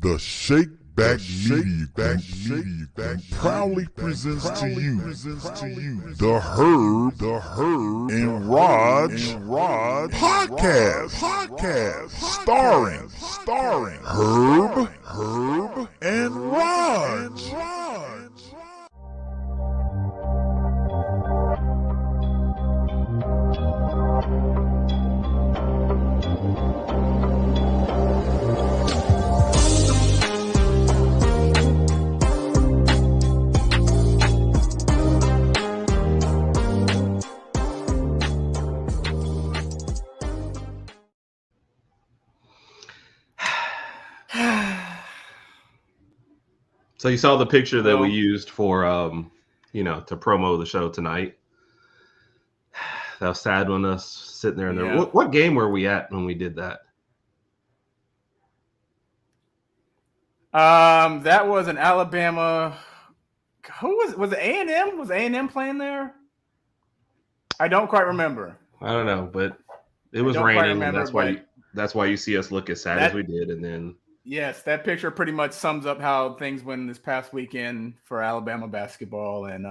The Shake Back Media Group proudly presents to you the Herb and Rodg podcast starring Herb and Rodg. So you saw the picture that we used for, to promo the show tonight. That was sad when us sitting there. What game were we at when we did that? That was an Alabama. Who was it? A&M? Was A&M playing there? I don't quite remember. I don't know, but it was raining, and that's why you see us look as sad as we did, and then. Yes, that picture pretty much sums up how things went this past weekend for Alabama basketball, and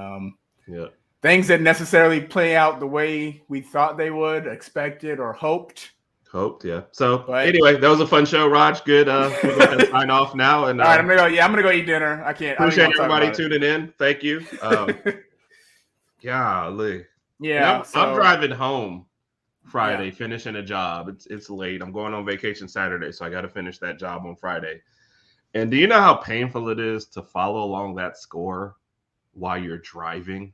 things didn't necessarily play out the way we thought they would, expected, or hoped. Yeah. So anyway, that was a fun show, Rodg. Good. We're going to sign off now. And all right, I'm gonna go eat dinner. I can't. Appreciate everybody tuning in. Thank you. Golly. Yeah. I'm driving home Friday, finishing a job. It's late. I'm going on vacation Saturday, so I got to finish that job on Friday. And do you know how painful it is to follow along that score while you're driving?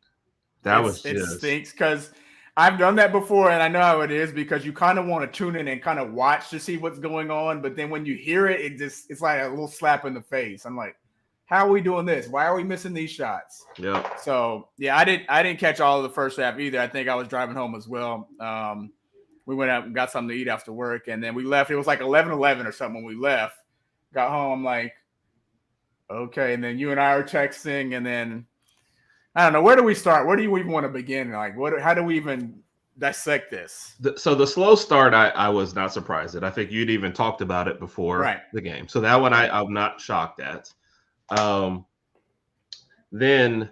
It stinks because I've done that before, and I know how it is because you kind of want to tune in and kind of watch to see what's going on, but then when you hear it, it's like a little slap in the face. I'm like, how are we doing this? Why are we missing these shots? Yeah. So I didn't catch all of the first half either. I think I was driving home as well. We went out and got something to eat after work, and then we left. It was like 11:11 or something when we left. Got home, I'm like, okay. And then you and I are texting, and then I don't know. Where do we start? Where do you even want to begin? Like, how do we even dissect this? So the slow start, I was not surprised at. I think you'd even talked about it before the game. So that one I'm not shocked at. Then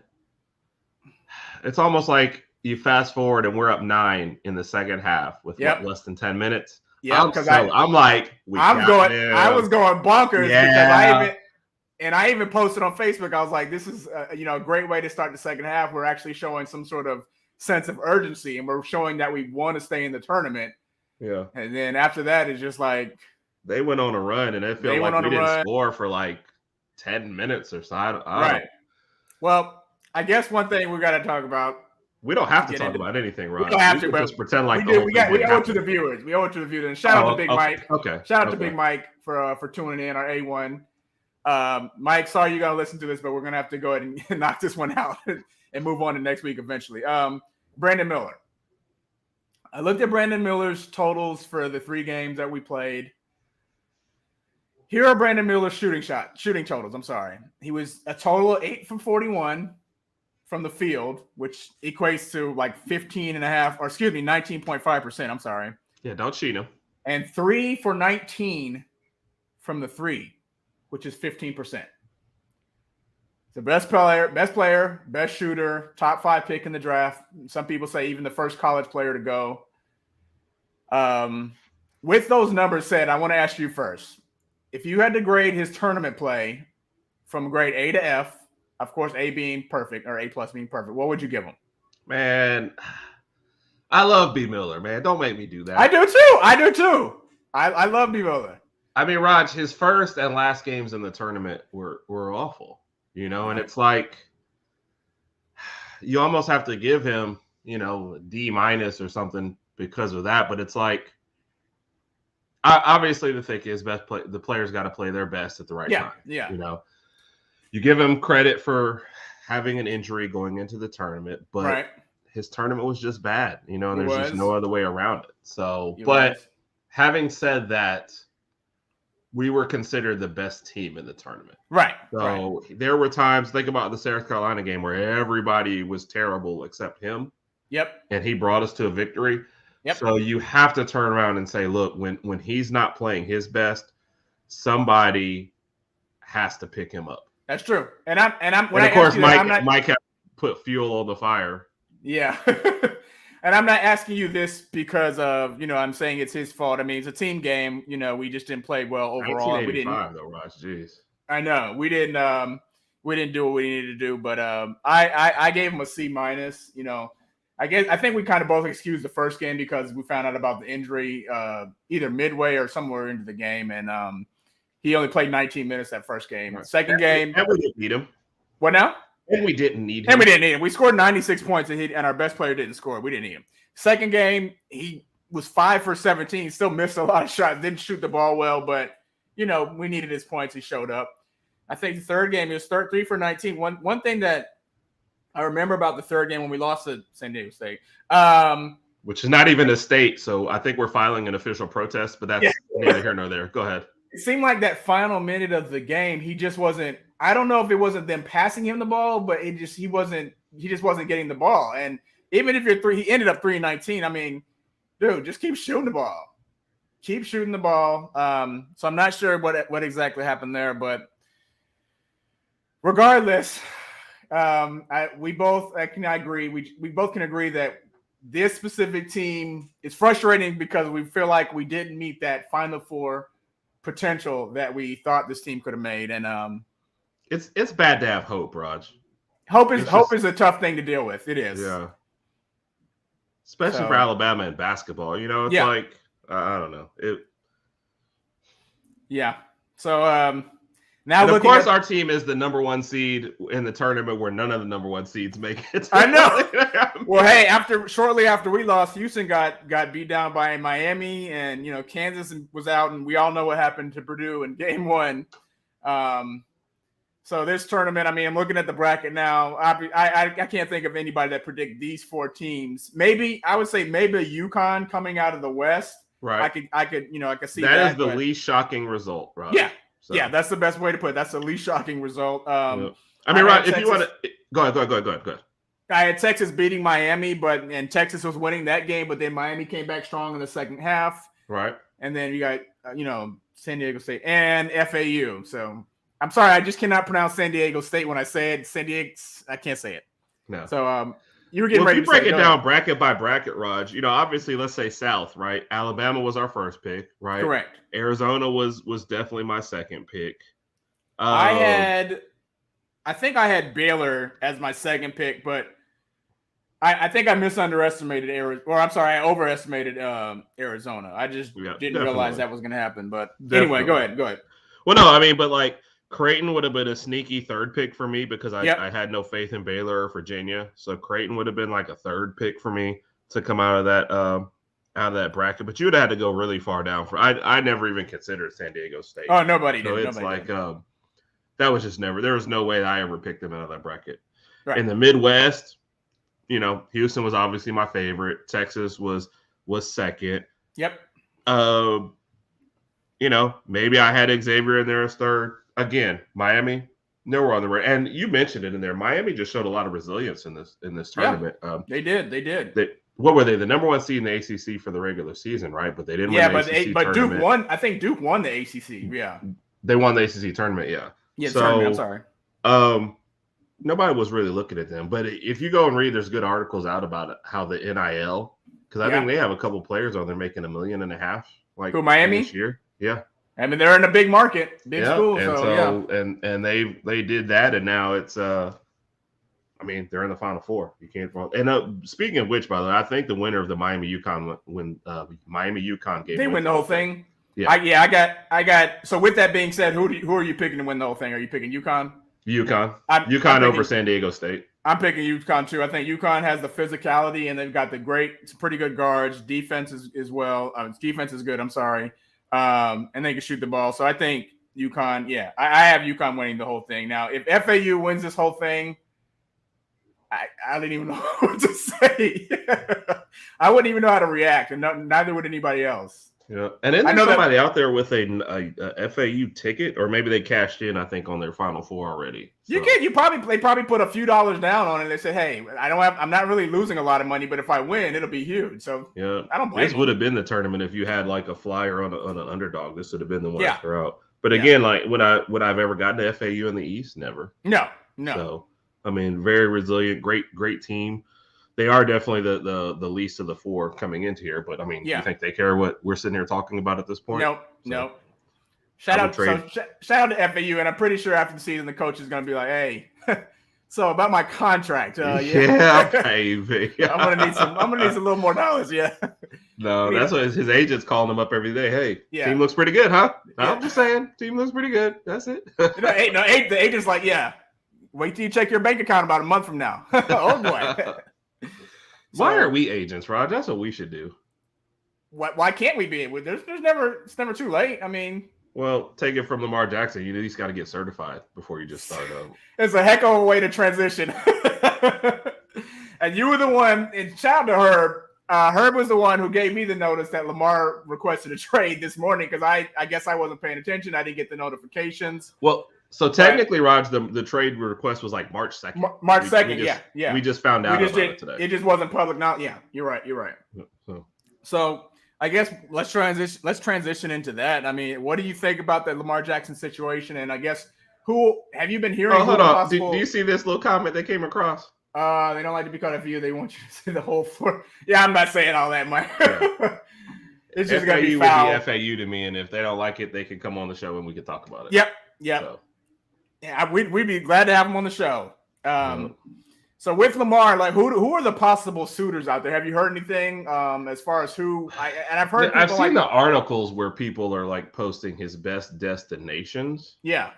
it's almost like you fast forward and we're up 9 in the second half with less than 10 minutes. Yeah, because I'm like, I was going bonkers because I even posted on Facebook. I was like, this is a great way to start the second half. We're actually showing some sort of sense of urgency, and we're showing that we want to stay in the tournament. Yeah. And then after that, it's just like they went on a run, and it felt like we didn't score for like 10 minutes or so. I don't. Well, I guess one thing we got to talk about. We don't have to talk about anything, right? We don't have to, but just pretend like we owe it to the viewers. We owe it to the viewers. And shout out to Big Mike. Okay. Shout out to Big Mike for tuning in, our A1. Mike, sorry you got to listen to this, but we're going to have to go ahead and knock this one out and move on to next week eventually. Brandon Miller. I looked at Brandon Miller's totals for the 3 games that we played. Here are Brandon Miller's shooting totals. I'm sorry. He was a total of 8 from 41 from the field, which equates to like 19.5%. I'm sorry. Yeah, don't cheat him. And 3 for 19 from the 3, which is 15%. The best player, best shooter, top 5 pick in the draft. Some people say even the first college player to go. With those numbers said, I want to ask you first. If you had to grade his tournament play from grade A to F, of course, A being perfect or A+ being perfect, what would you give him? Man, I love B. Miller, man. Don't make me do that. I do too. I love B. Miller. I mean, Rodg, his first and last games in the tournament were awful, and it's like you almost have to give him, a D- or something because of that. But it's like, obviously the thing is the players got to play their best at the right time. Yeah. You give him credit for having an injury going into the tournament, but his tournament was just bad, and there's just no other way around it. So, having said that, we were considered the best team in the tournament. Right. So there were times, think about the South Carolina game where everybody was terrible except him. Yep. And he brought us to a victory. Yep. So you have to turn around and say, look, when he's not playing his best, somebody has to pick him up. That's true. And of course, Mike has put fuel on the fire. Yeah. And I'm not asking you this because of, I'm saying it's his fault. I mean, it's a team game. We just didn't play well overall. 1985 though, Raj. Jeez. I know. We didn't do what we needed to do, but I gave him a C-. I think we kind of both excused the first game because we found out about the injury either midway or somewhere into the game, and he only played 19 minutes that first game. Right. Second game, and we didn't need him. What now? And we didn't need him. We scored 96 points, and our best player didn't score. We didn't need him. Second game, he was 5 for 17. He still missed a lot of shots. Didn't shoot the ball well, but we needed his points. He showed up. I think the third game, he was 3 for 19. One thing that I remember about the third game when we lost to San Diego State, which is not even a state, so I think we're filing an official protest. But that's neither here nor there. Go ahead. It seemed like that final minute of the game, he just wasn't. I don't know if it wasn't them passing him the ball, but he just wasn't getting the ball. And even if you're 3, he ended up 3-19. I mean, dude, just keep shooting the ball. Keep shooting the ball. So I'm not sure what exactly happened there, but regardless, we both can agree. We both can agree that this specific team is frustrating because we feel like we didn't meet that Final Four potential that we thought this team could have made. And it's bad to have hope, Raj. Hope is a tough thing to deal with. It is. Yeah. Especially for Alabama in basketball. It's like I don't know. Yeah. So now, and of course, our team is the number 1 seed in the tournament where none of the number 1 seeds make it. I know. Well, hey, shortly after we lost, Houston got beat down by Miami, and Kansas was out, and we all know what happened to Purdue in Game 1. So this tournament, I mean, I'm looking at the bracket now. I can't think of anybody that predict these 4 teams. Maybe I would say maybe UConn coming out of the West. Right. I could see that. That is the least shocking result, right? Yeah. So. Yeah, that's the best way to put it. That's the least shocking result. I mean, right, if you want to go ahead. I had Texas beating Miami, and Texas was winning that game, but then Miami came back strong in the second half. Right. And then you got, San Diego State and FAU. So I'm sorry, I just cannot pronounce San Diego State when I say it. San Diego, I can't say it. No. So you were getting ready to break it down bracket by bracket, Raj. Obviously, let's say South, right? Alabama was our first pick, right? Correct. Arizona was definitely my second pick. I think I had Baylor as my second pick, but I think I underestimated Arizona. Or I'm sorry, I overestimated Arizona. I just didn't realize that was going to happen. But anyway, go ahead. Well, no, I mean, but Creighton would have been a sneaky third pick for me because I had no faith in Baylor or Virginia. So Creighton would have been like a third pick for me to come out of that bracket. But you would have had to go really far down for. I never even considered San Diego State. Oh, nobody did. So it's that was just never. There was no way that I ever picked them out of that bracket. Right. In the Midwest, Houston was obviously my favorite. Texas was second. Yep. Maybe I had Xavier in there as third. Again, Miami, nowhere on the radar. And you mentioned it in there. Miami just showed a lot of resilience in this tournament. Yeah, they did. What were they? The number 1 seed in the ACC for the regular season, right? But they didn't win the ACC but tournament. Duke won. I think Duke won the ACC. Yeah. They won the ACC tournament, yeah. Yeah, tournament, I'm sorry. Nobody was really looking at them. But if you go and read, there's good articles out about it, how the NIL, because I think they have a couple players on there making $1.5 million. Who, Miami? This year. Yeah. I mean, they're in a big market, school. And they did that, and now it's they're in the Final Four. You can't. And speaking of which, by the way, I think the winner of the Miami UConn game, they win the whole thing. Yeah, I got. So with that being said, who are you picking to win the whole thing? Are you picking UConn? UConn over San Diego State. I'm picking UConn too. I think UConn has the physicality, and they've got pretty good guards. Defense is well. Defense is good. I'm sorry. And they can shoot the ball. So I think UConn, I have UConn winning the whole thing. Now, if FAU wins this whole thing, I didn't even know what to say. I wouldn't even know how to react, and neither would anybody else. Yeah, and then there's somebody out there with a FAU ticket, or maybe they cashed in, I think, on their Final Four already. So. They probably put a few dollars down on it. They said, "Hey, I'm not really losing a lot of money, but if I win, it'll be huge." So yeah, I don't blame. This would have been the tournament if you had like a flyer on an underdog. This would have been the one to throw out. But again, like would I've ever gotten to FAU in the East? Never. No. So I mean, very resilient, great team. They are definitely the least of the four coming into here. But I mean, you think they care what we're sitting here talking about at this point? Nope. Shout out to FAU, and I'm pretty sure after the season the coach is going to be like, "Hey, so about my contract, baby, I'm gonna need some little more dollars, No, that's what his agent's calling him up every day. Hey, team looks pretty good, huh? I'm just saying, team looks pretty good. That's it. The agent's like, wait till you check your bank account about a month from now. Oh boy. Why are we agents, Rod? That's what we should do. Why can't we be? It's never too late. I mean. Well, take it from Lamar Jackson. You at least got to get certified before you just start up. It's a heck of a way to transition. And you were the one, and shout out to Herb. Herb was the one who gave me the notice that Lamar requested a trade this morning because I guess I wasn't paying attention. I didn't get the notifications. Well, so technically, Rodg, the trade request was like March 2nd. March 2nd, yeah. We just found out about it today. It just wasn't public now. Yeah, you're right. So I guess let's transition into that. I mean, what do you think about the Lamar Jackson situation? And I guess who have you been hearing? Hold on. Do you see this little comment that came across? They don't like to be called FAU. They want you to see the whole floor. Yeah, I'm not saying all that, Mike. Yeah. It's just gonna be foul. Would be FAU to me, and if they don't like it, they can come on the show and we can talk about it. Yep. So. Yeah, we'd be glad to have him on the show. So with Lamar, like who are the possible suitors out there? Have you heard anything as far as who? I've seen the articles where people are like posting his best destinations. Yeah,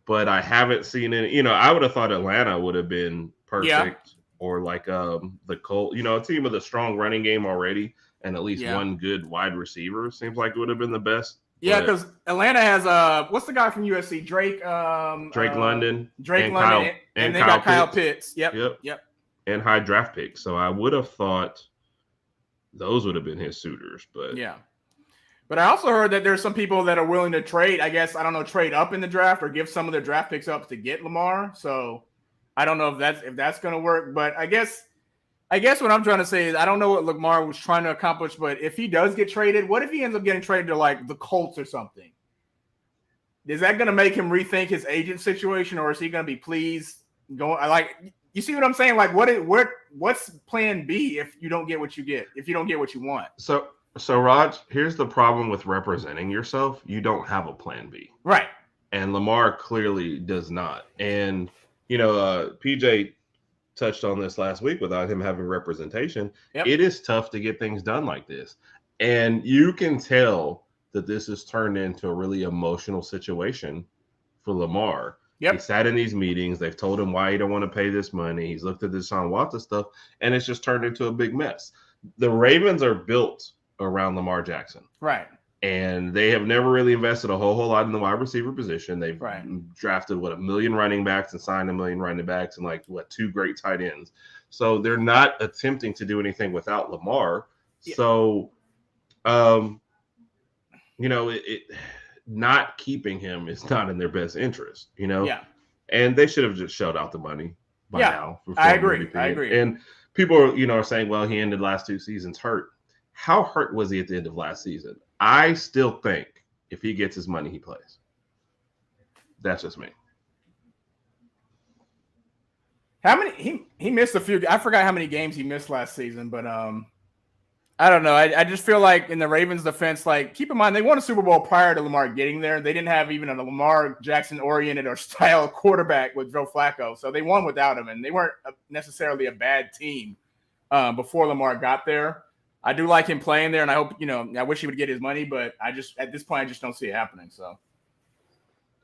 but I haven't seen any. I would have thought Atlanta would have been perfect, or like the Colts. A team with a strong running game already, and at least one good wide receiver. Seems like it would have been the best. Yeah, because Atlanta has what's the guy from USC? Drake London. And they got Kyle Pitts. Yep. And high draft picks. So I would have thought those would have been his suitors, but But I also heard that there's some people that are willing to trade. I guess trade up in the draft or give some of their draft picks up to get Lamar. So I don't know if that's going to work. But I guess what I'm trying to say is I don't know what Lamar was trying to accomplish, but if he does get traded, what if he ends up getting traded to like the Colts or something? Is that going to make him rethink his agent situation, or is he going to be pleased going? Like, you see what I'm saying? Like, what's plan B if you don't get what you get? If you don't get what you want? So Rodg, here's the problem with representing yourself: you don't have a plan B, right? And Lamar clearly does not. And PJ touched on this last week without him having representation. Yep. It is tough to get things done like this. And you can tell that this has turned into a really emotional situation for Lamar. Yep. He sat in these meetings. They've told him why he don't want to pay this money. He's looked at this Deshaun Watson stuff, and it's just turned into a big mess. The Ravens are built around Lamar Jackson. Right. And they have never really invested a whole lot in the wide receiver position. They've drafted, 1 million running backs and signed 1 million running backs and 2 great tight ends. So they're not attempting to do anything without Lamar. Yeah. So, not keeping him is not in their best interest, Yeah. And they should have just shelled out the money by now. I agree. And people are saying, well, he ended last 2 seasons hurt. How hurt was he at the end of last season? I still think if he gets his money, he plays. That's just me. How many he missed a few? I forgot how many games he missed last season, but I don't know. I just feel like in the Ravens' defense, keep in mind they won a Super Bowl prior to Lamar getting there. They didn't have even a Lamar Jackson oriented or style quarterback with Joe Flacco, so they won without him, and they weren't necessarily a bad team before Lamar got there. I do like him playing there, and I hope, I wish he would get his money, but at this point, I just don't see it happening. So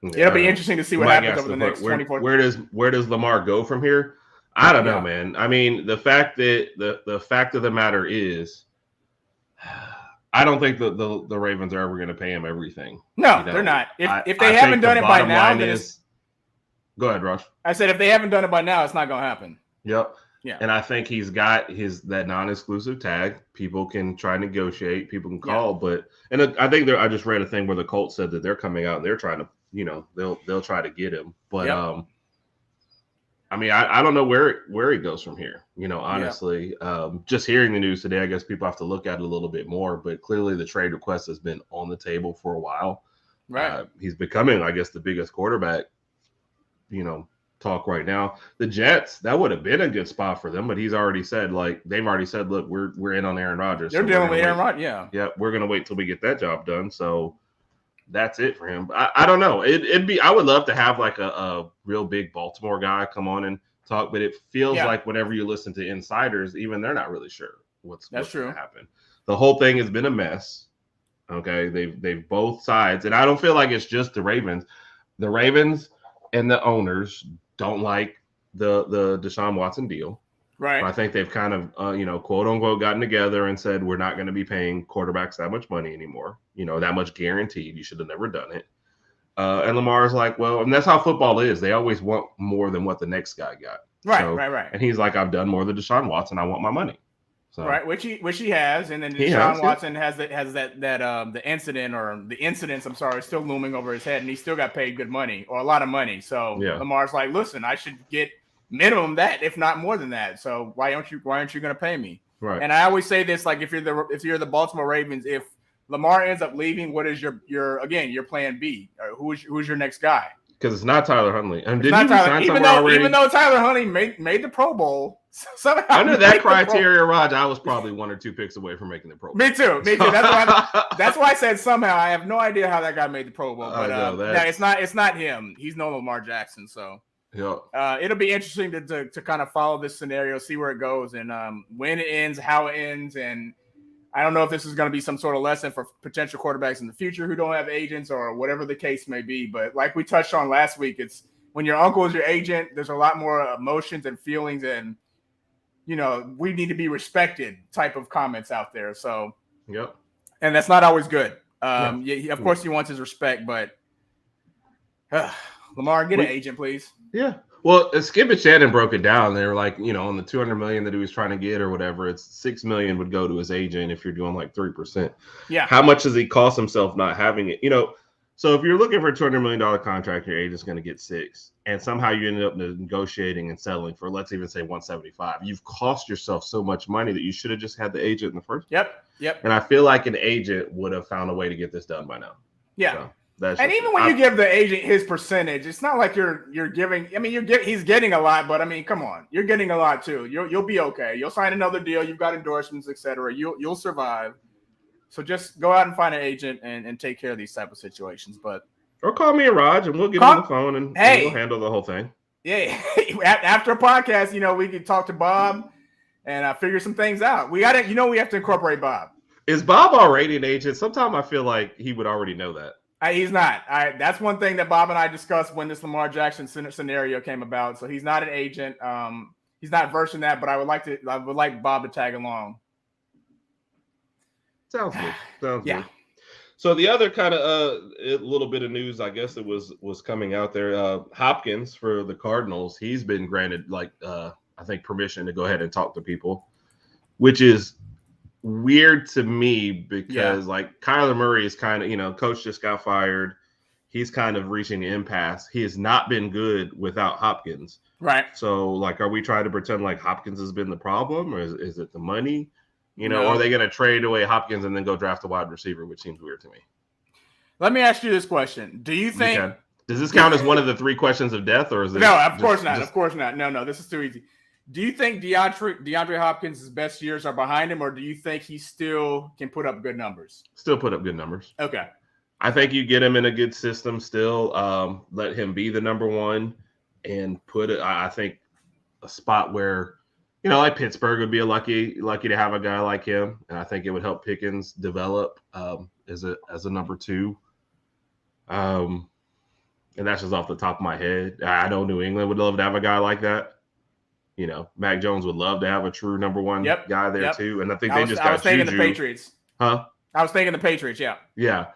it'll be interesting to see what happens over the next 24. Where does Lamar go from here? I don't know, man. I mean, the fact of the matter is, I don't think the Ravens are ever going to pay him everything. No, they're not. If they haven't done it by now, then go ahead, Rush. I said if they haven't done it by now, it's not going to happen. Yep. Yeah. And I think he's got that non-exclusive tag. People can try and negotiate. People can call, and I think I just read a thing where the Colts said that they're coming out and they're trying to, they'll try to get him. But I mean, I don't know where he goes from here. Honestly, just hearing the news today, I guess people have to look at it a little bit more. But clearly, the trade request has been on the table for a while. Right. He's becoming, I guess, the biggest quarterback, talk right now. The Jets, that would have been a good spot for them, but they've already said, look, we're in on Aaron Rodgers. They're dealing with Aaron Rodgers, yeah. Yeah, we're gonna wait till we get that job done. So that's it for him. I don't know. I would love to have like a real big Baltimore guy come on and talk, but it feels like whenever you listen to insiders, even they're not really sure what's going to happen. The whole thing has been a mess. Okay, they've both sides, and I don't feel like it's just the Ravens. The Ravens and the owners don't like the Deshaun Watson deal. Right. I think they've kind of, quote unquote, gotten together and said, we're not going to be paying quarterbacks that much money anymore. That much guaranteed. You should have never done it. And Lamar's like, well, and that's how football is. They always want more than what the next guy got. Right. And he's like, I've done more than Deshaun Watson. I want my money. So, right, which he has, and then Deshaun Watson has the incidents. I'm sorry, still looming over his head, and he still got paid good money or a lot of money. So Lamar's like, listen, I should get minimum that, if not more than that. So why aren't you going to pay me? Right. And I always say this, like if you're the Baltimore Ravens, if Lamar ends up leaving, what is your plan B? Who's your next guy? Because it's not Tyler Huntley. And even though Tyler Huntley made the Pro Bowl, somehow under that criteria, Rodg, I was probably 1 or 2 picks away from making the Pro Bowl. Me too. That's why I said somehow. I have no idea how that guy made the Pro Bowl, but it's not him. He's no Lamar Jackson. So it'll be interesting to kind of follow this scenario, see where it goes, and when it ends, how it ends, and I don't know if this is going to be some sort of lesson for potential quarterbacks in the future who don't have agents or whatever the case may be. But like we touched on last week, it's when your uncle is your agent, there's a lot more emotions and feelings and, we need to be respected type of comments out there. So, and that's not always good. Of course he wants his respect, but Lamar, get an agent, please. Yeah. Well, Skip and Shannon broke it down. They were like, on the $200 million that he was trying to get or whatever, it's $6 million would go to his agent if you're doing like 3%. Yeah. How much does he cost himself not having it? So if you're looking for a $200 million contract, your agent's going to get $6 million, and somehow you ended up negotiating and settling for, let's even say, $175 million. You've cost yourself so much money that you should have just had the agent in the first place. Yep. And I feel like an agent would have found a way to get this done by now. Yeah. So, and even when you give the agent his percentage, it's not like you're giving. I mean, he's getting a lot, but I mean, come on, you're getting a lot too. You'll be okay. You'll sign another deal. You've got endorsements, etc. You'll survive. So just go out and find an agent and take care of these type of situations. Or call me and Rodg, and we'll get on the phone and we'll handle the whole thing. Yeah, after a podcast, we can talk to Bob and figure some things out. We have to incorporate Bob. Is Bob already an agent? Sometimes I feel like he would already know that. He's not. That's one thing that Bob and I discussed when this Lamar Jackson scenario came about. So he's not an agent. He's not versed in that, but I would like Bob to tag along. Sounds good. Good. So the other kind of a little bit of news, I guess it was coming out there. Hopkins for the Cardinals, he's been granted I think permission to go ahead and talk to people, which is weird to me because Kyler Murray is kind of, coach just got fired. He's kind of reaching the impasse. He has not been good without Hopkins. Right. So are we trying to pretend like Hopkins has been the problem, or is it the money? No. Or are they going to trade away Hopkins and then go draft a wide receiver, which seems weird to me. Let me ask you this question. Do you think does this count as one of the 3 questions of death, or is it No, of course not. Of course not. No, this is too easy. Do you think DeAndre Hopkins' best years are behind him, or do you think he still can put up good numbers? Still put up good numbers. Okay. I think you get him in a good system still. Let him be the number one and put it, I think, a spot where, like Pittsburgh would be lucky to have a guy like him. And I think it would help Pickens develop as a number 2. And that's just off the top of my head. I know New England would love to have a guy like that. Mac Jones would love to have a true number 1 guy there too. And I think I was thinking the Patriots. Huh? I was thinking the Patriots, yeah. Yeah.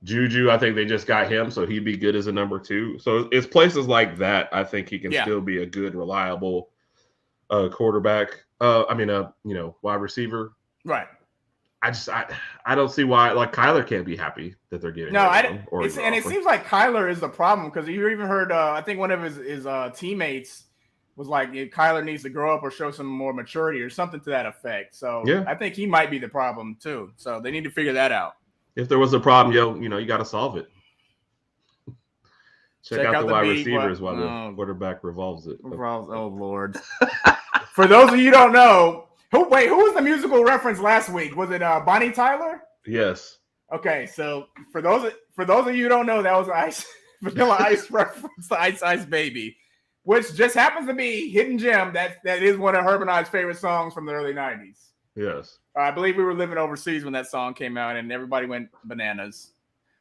Juju, I think they just got him, so he'd be good as a number 2. So it's places like that. I think he can still be a good, reliable quarterback. Wide receiver. Right. I don't see why Kyler can't be happy that they're getting. No, it seems like Kyler is the problem because you even heard. I think one of his teammates was like, Kyler needs to grow up or show some more maturity or something to that effect. So I think he might be the problem too. So they need to figure that out. If there was a problem, you got to solve it. Check out the wide receivers while the quarterback revolves it. Oh, Lord. For those of you who don't know, who was the musical reference last week? Was it Bonnie Tyler? Yes. Okay, so for those of you who don't know, that was Vanilla Ice reference to Ice Ice Baby, which just happens to be Hidden Gem. That is one of Herb and I's favorite songs from the early 90s. Yes. I believe we were living overseas when that song came out, and everybody went bananas.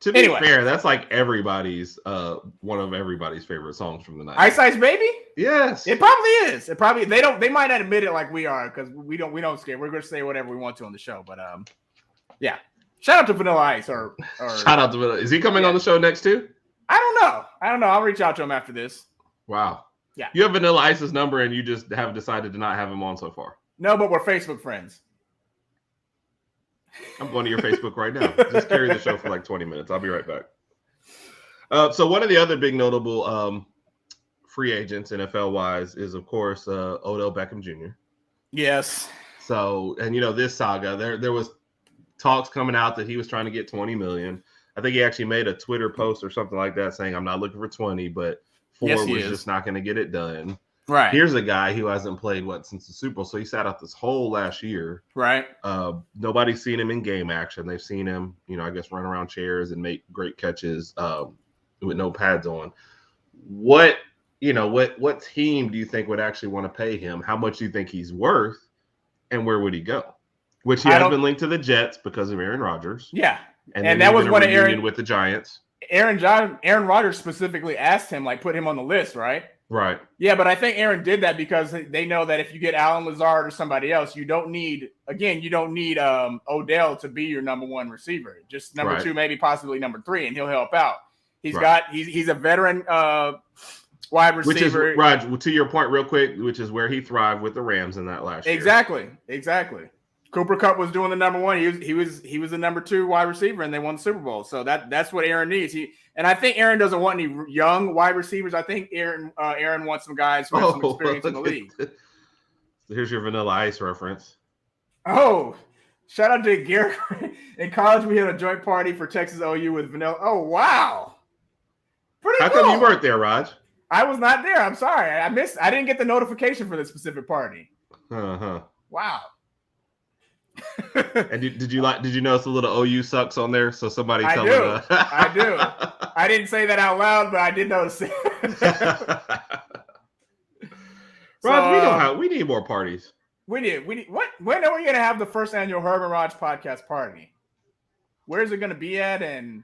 To be fair, that's like everybody's one of everybody's favorite songs from the 90s. Ice Ice Baby? Yes. It probably is. They might not admit it like we are, because we don't scare. We're gonna say whatever we want to on the show. But yeah. Shout out to Vanilla Ice or shout out to Vanilla. Is he coming on the show next too? I don't know. I'll reach out to him after this. Wow. Yeah. You have Vanilla Ice's number and you just have decided to not have him on so far. No, but we're Facebook friends. I'm going to your Facebook right now. Just carry the show for like 20 minutes. I'll be right back. So one of the other big notable free agents, NFL-wise, is, of course, Odell Beckham Jr. Yes. So, and, this saga, there was talks coming out that he was trying to get $20 million. I think he actually made a Twitter post or something like that saying, I'm not looking for 20, but 4 was just not going to get it done. Right. Here's a guy who hasn't played since the Super Bowl. So he sat out this whole last year. Right. Nobody's seen him in game action. They've seen him, I guess, run around chairs and make great catches with no pads on. What team do you think would actually want to pay him? How much do you think he's worth? And where would he go? Which he has been linked to the Jets because of Aaron Rodgers. Yeah. And that was one of Aaron with the Giants. Aaron Rodgers specifically asked him, put him on the list, right? Right. Yeah, but I think Aaron did that because they know that if you get Allen Lazard or somebody else, you don't need Odell to be your number one receiver. Just number two, maybe possibly number 3, and he'll help out. He's a veteran wide receiver. Which is, Rodg, to your point real quick, which is where he thrived with the Rams in that last year. Exactly. Cooper Kupp was doing the number 1. He was the number 2 wide receiver, and they won the Super Bowl. So that's what Aaron needs. And I think Aaron doesn't want any young wide receivers. I think Aaron wants some guys who have some experience in the league. Here's your Vanilla Ice reference. Oh, shout out to Garrett. In college, we had a joint party for Texas OU with Vanilla. Oh, wow. Pretty cool. How come you weren't there, Rodg? I was not there. I'm sorry. I didn't get the notification for this specific party. Uh-huh. Wow. And did you notice a little OU sucks on there? So somebody tell me. I do. I didn't say that out loud, but I did notice it. Rodg, we need more parties. We need. What? When are we going to have the first annual Herb and Rodg podcast party? Where's it going to be at? And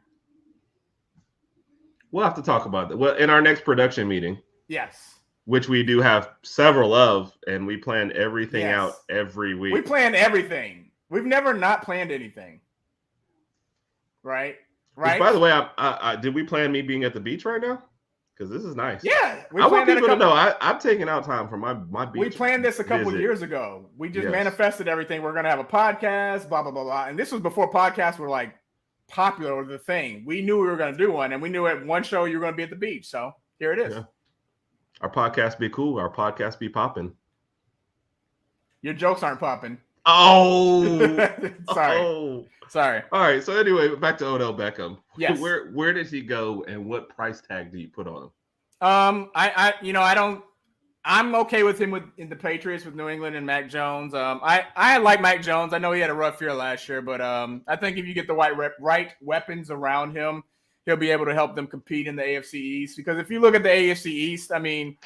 we'll have to talk about that. Well, in our next production meeting. Yes. Which we do have several of, and we plan everything out every week. We plan everything. We've never not planned anything. Right? Which, by the way, did we plan me being at the beach right now? Because this is nice. Yeah. I want people to know I'm taking out time for my beach. We planned this a couple of years ago. We just manifested everything. We're going to have a podcast, blah, blah, blah, blah. And this was before podcasts were popular or the thing. We knew we were going to do one, and we knew at one show you were going to be at the beach. So here it is. Yeah. Our podcast be cool. Our podcast be popping. Your jokes aren't popping. Oh, sorry. Oh. Sorry. All right. So anyway, back to Odell Beckham. Yes. Where did he go, and what price tag do you put on him? I'm okay with him in the Patriots with New England and Mac Jones. I like Mac Jones. I know he had a rough year last year, but I think if you get the right weapons around him, he'll be able to help them compete in the AFC East. Because if you look at the AFC East, I mean,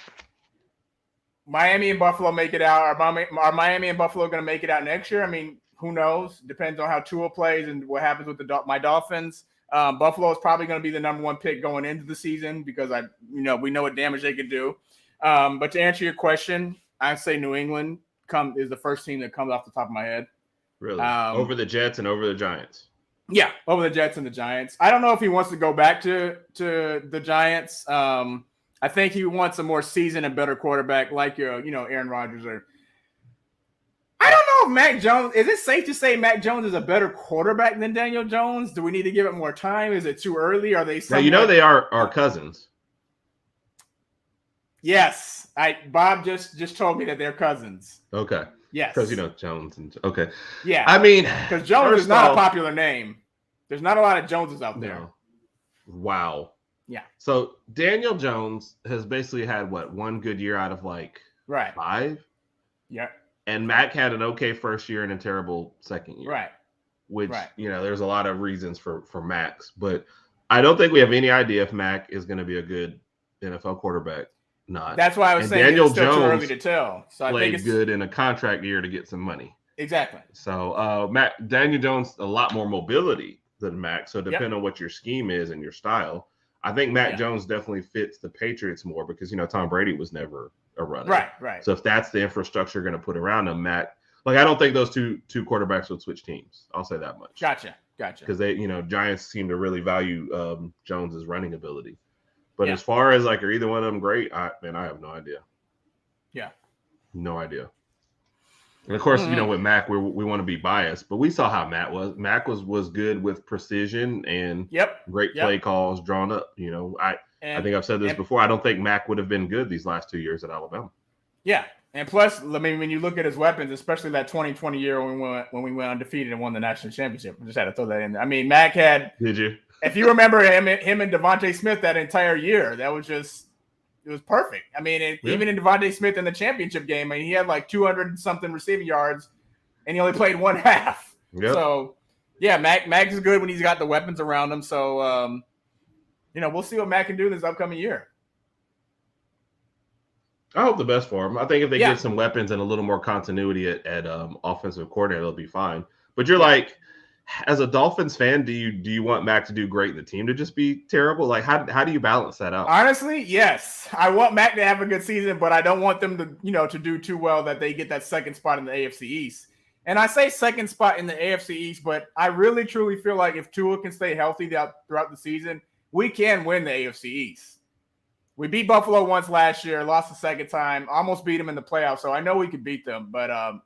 Miami and Buffalo make it out. Are Miami and Buffalo going to make it out next year? I mean, who knows? Depends on how Tua plays and what happens with my Dolphins. Buffalo is probably going to be the number 1 pick going into the season because we know what damage they could do. But to answer your question, I say New England is the first team that comes off the top of my head. Really? Over the Jets and over the Giants. Yeah, over the Jets and the Giants. I don't know if he wants to go back to the Giants. I think he wants a more seasoned and better quarterback like Aaron Rodgers. Or I don't know if Mac Jones. Is it safe to say Mac Jones is a better quarterback than Daniel Jones? Do we need to give it more time? Is it too early? Are they? Now, they are cousins. Yes, Bob just told me that they're cousins. Okay. Yes. Because, Jones. Okay. Yeah. I mean, because Jones is not a popular name. There's not a lot of Joneses out there. No. Wow. Yeah. So Daniel Jones has basically had one good year out of like 5. Yeah. And Mac had an okay first year and a terrible second year. Right. Which, there's a lot of reasons for Max, but I don't think we have any idea if Mac is going to be a good NFL quarterback. Not. That's why I was saying Daniel it's still Jones too early to tell. So I think it's good in a contract year to get some money. Exactly. So Daniel Jones a lot more mobility than Mac. So depending on what your scheme is and your style, I think Mac Jones definitely fits the Patriots more because Tom Brady was never a runner. Right. So if that's the infrastructure going to put around him, Mac. Like, I don't think those two quarterbacks would switch teams. I'll say that much. Gotcha. Because they, Giants seem to really value Jones's running ability. But as far as like, are either one of them great? I have no idea. Yeah. No idea. And of course, with Mac, we want to be biased, but we saw how Mac was. Mac was good with precision and great play calls drawn up. I think I've said this before. I don't think Mac would have been good these last 2 years at Alabama. Yeah. And plus, I mean, when you look at his weapons, especially that 2020 year when we went undefeated and won the national championship, I just had to throw that in there. I mean, Mac had. Did you? If you remember him and Devontae Smith that entire year, that was just it was perfect. I mean, even in Devontae Smith in the championship game, I mean, he had like 200 something receiving yards, and he only played one half. Yep. So, Mac is good when he's got the weapons around him. So, we'll see what Mac can do this upcoming year. I hope the best for him. I think if they get some weapons and a little more continuity at offensive coordinator, they'll be fine. But you're like, as a Dolphins fan, do you want Mac to do great and the team to just be terrible? Like, how do you balance that out? Honestly, yes. I want Mac to have a good season, but I don't want them to, to do too well that they get that second spot in the AFC East. And I say second spot in the AFC East, but I really, truly feel like if Tua can stay healthy throughout the season, we can win the AFC East. We beat Buffalo once last year, lost the second time, almost beat them in the playoffs. So I know we could beat them, but and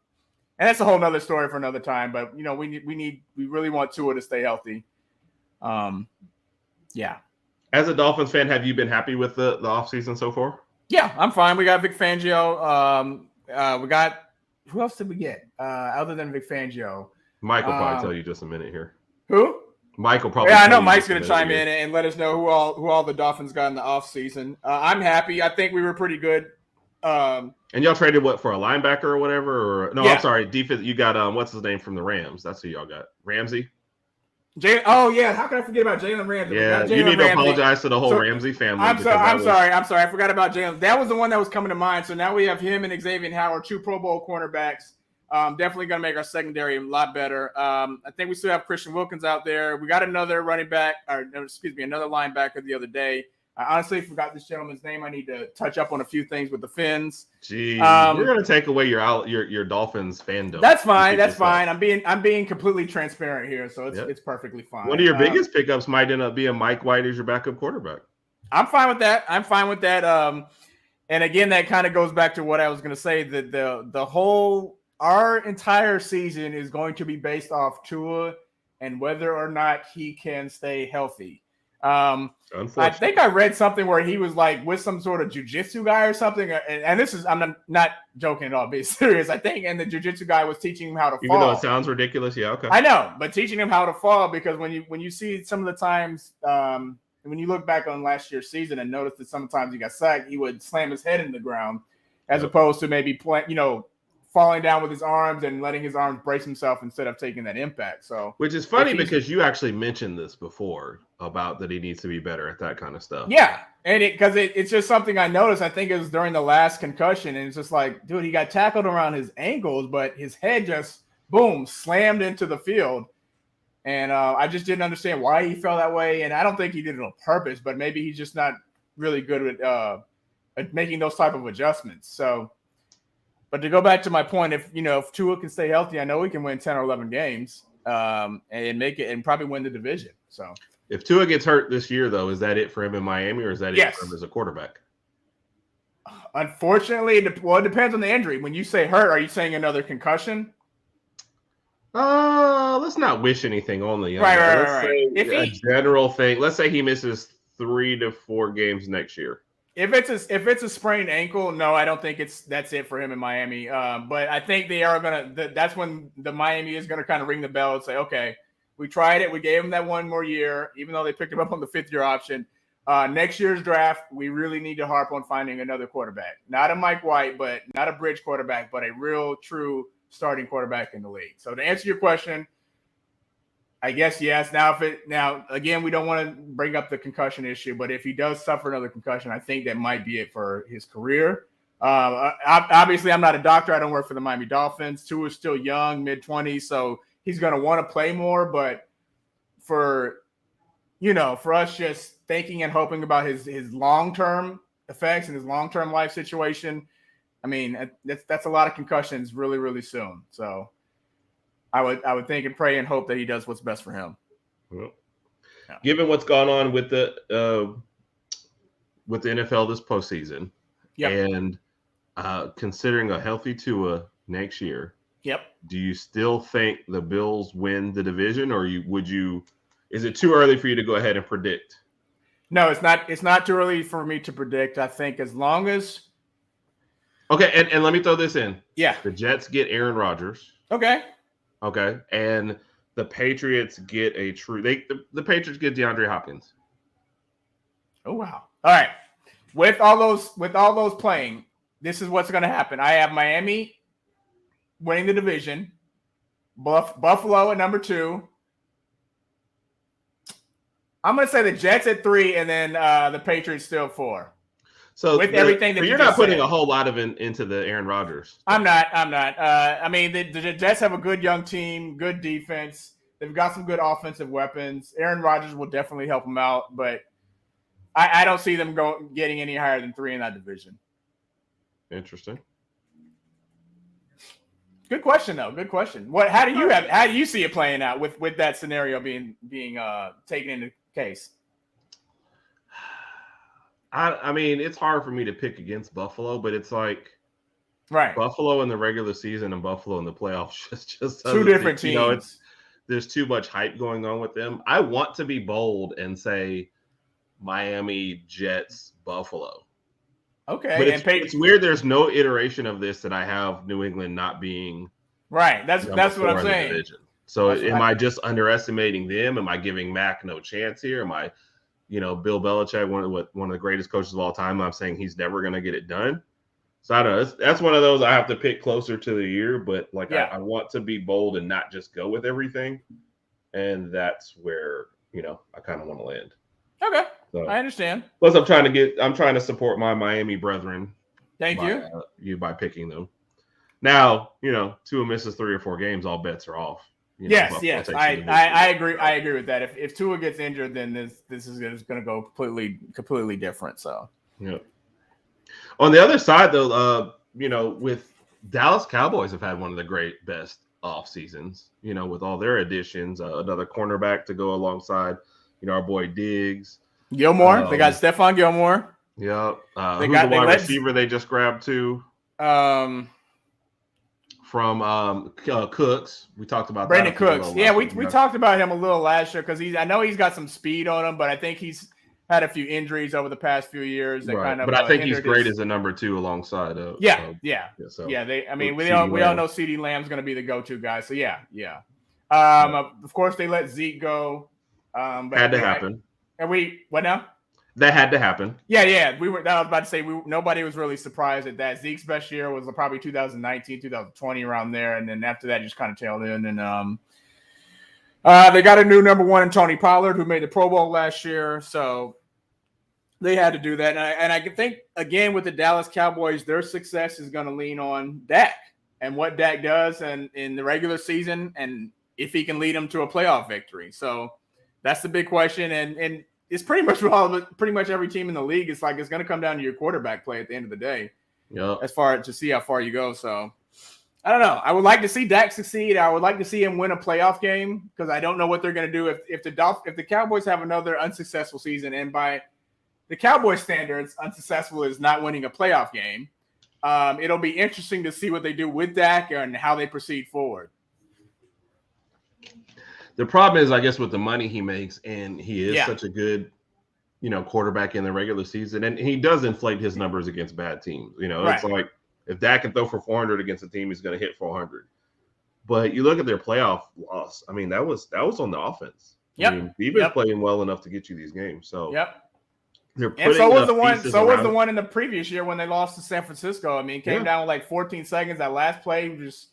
that's a whole nother story for another time. But we really want Tua to stay healthy. Yeah. As a Dolphins fan, have you been happy with the offseason so far? Yeah, I'm fine. We got Vic Fangio. We got who else did we get other than Vic Fangio? Mike will probably tell you just a minute here. Who? Mike will probably. Yeah, I know Mike's going to chime in and let us know who all the Dolphins got in the offseason. I'm happy. I think we were pretty good. And y'all traded what for a linebacker or whatever? Or no, I'm sorry, defense. You got what's his name from the Rams? That's who y'all got. Ramsey. Oh yeah, how can I forget about Jalen Ramsey? Yeah, you need to apologize to the whole Ramsey family. I'm sorry. I forgot about Jalen. That was the one that was coming to mind. So now we have him and Xavier Howard, 2 Pro Bowl cornerbacks. Definitely going to make our secondary a lot better. I think we still have Christian Wilkins out there. We got another another linebacker the other day. I honestly forgot this gentleman's name. I need to touch up on a few things with the Fins. Gee, you're going to take away your Dolphins fandom. That's fine. That's fine. I'm being completely transparent here, so it's perfectly fine. One of your biggest pickups might end up being Mike White as your backup quarterback. I'm fine with that. And again, that kind of goes back to what I was going to say. That our entire season is going to be based off Tua and whether or not he can stay healthy. I think I read something where he was like with some sort of jiu-jitsu guy or something. And this is, I'm not joking at all, being serious. I think, and the jiu-jitsu guy was teaching him how to fall. Even though it sounds ridiculous. Yeah. Okay. I know, but teaching him how to fall, because when you see some of the times, when you look back on last year's season and notice that sometimes he got sacked, he would slam his head in the ground as opposed to maybe falling down with his arms and letting his arms brace himself instead of taking that impact. So, which is funny because you actually mentioned this before about that he needs to be better at that kind of stuff. Yeah, and it's just something I noticed. I think it was during the last concussion, and it's just like, dude, he got tackled around his ankles, but his head just boom slammed into the field, and I just didn't understand why he fell that way. And I don't think he did it on purpose, but maybe he's just not really good at making those type of adjustments. So. But to go back to my point, if Tua can stay healthy, I know we can win 10 or 11 games and make it and probably win the division. So if Tua gets hurt this year, though, is that it for him in Miami, or is that it for him as a quarterback? Unfortunately, it depends on the injury. When you say hurt, are you saying another concussion? Let's not wish anything on the young guy. Right. If a general thing, let's say he misses 3 to 4 games next year. If it's a sprained ankle, no, I don't think that's it for him in Miami. But I think they are that's when the Miami is gonna kind of ring the bell and say, okay, we tried it, we gave him that one more year, even though they picked him up on the 5th-year option. Next year's draft, we really need to harp on finding another quarterback. Not a Mike White, but not a bridge quarterback, but a real, true starting quarterback in the league. So to answer your question, I guess yes. Now again, we don't want to bring up the concussion issue, but if he does suffer another concussion, I think that might be it for his career. Obviously, I'm not a doctor. I don't work for the Miami Dolphins. Tua is still young, mid-20s, so he's going to want to play more. But for us just thinking and hoping about his long-term effects and his long-term life situation, I mean, that's a lot of concussions really, really soon. So I would think and pray and hope that he does what's best for him. Well, given what's gone on with the NFL this postseason, and considering a healthy Tua next year, do you still think the Bills win the division, or is it too early for you to go ahead and predict? No, it's not. It's not too early for me to predict. I think as long as and let me throw this in. Yeah, the Jets get Aaron Rodgers. Okay, and the Patriots get the Patriots get DeAndre Hopkins. Oh wow! All right, with all those playing, this is what's going to happen. I have Miami winning the division, Buffalo at number 2. I'm going to say the Jets at 3, and then the Patriots still 4. So with everything that you're not putting a whole lot of into the Aaron Rodgers. I'm not. I mean, the Jets have a good young team, good defense. They've got some good offensive weapons. Aaron Rodgers will definitely help them out, but I don't see them getting any higher than 3 in that division. Interesting. Good question, though. Good question. How do you see it playing out with that scenario being taken into case? I mean, it's hard for me to pick against Buffalo, but it's like Buffalo in the regular season and Buffalo in the playoffs just two different teams. There's too much hype going on with them. I want to be bold and say Miami, Jets, Buffalo. Okay, but it's weird. There's no iteration of this that I have New England not being right. That's what I'm saying. So am I just underestimating them? Am I giving Mac no chance here? Am I, Bill Belichick, one of the greatest coaches of all time? I'm saying he's never going to get it done. So I don't know. That's one of those I have to pick closer to the year. But I want to be bold and not just go with everything. And that's where I kind of want to land. Okay. So, I understand. Plus, I'm trying to support my Miami brethren. Thank you. By picking them. Now, Tua misses 3 or 4 games, all bets are off. Yes. I agree. I agree with that. If Tua gets injured, then this is going to go completely different. So. Yeah. On the other side, though, with Dallas Cowboys have had one of the best off seasons. With all their additions, another cornerback to go alongside, our boy Diggs. Gilmore. They got Stephon Gilmore. Yep. Who's the wide receiver they just grabbed too? From Cooks. We talked about Brandon Cooks. Yeah, we talked about him a little last year because I know he's got some speed on him, but I think he's had a few injuries over the past few years that kind of. But I think he's great as a number 2 alongside. We all know CeeDee Lamb's going to be the go-to guy. So yeah. Of course, they let Zeke go. But had to happen. What now? That had to happen. Yeah. I was about to say nobody was really surprised at that. Zeke's best year was probably 2019, 2020 around there, and then after that, just kind of tailed in. And they got a new number 1 in Tony Pollard, who made the Pro Bowl last year, so they had to do that. And I think again with the Dallas Cowboys, their success is going to lean on Dak and what Dak does and in the regular season, and if he can lead them to a playoff victory. So. That's the big question, and it's pretty much every team in the league. It's going to come down to your quarterback play at the end of the day. Yeah. As far to see how far you go. So I don't know. I would like to see Dak succeed. I would like to see him win a playoff game because I don't know what they're going to do if the Cowboys have another unsuccessful season, and by the Cowboys standards, unsuccessful is not winning a playoff game. It'll be interesting to see what they do with Dak and how they proceed forward. The problem is, I guess, with the money he makes, and he is such a good, quarterback in the regular season, and he does inflate his numbers against bad teams. It's like if Dak can throw for 400 against a team, he's going to hit 400. But you look at their playoff loss. I mean, that was on the offense. Yep. I mean, defense playing well enough to get you these games. So And so was the one. So was the one in the previous year when they lost to San Francisco. I mean, came down with like 14 seconds. That last play just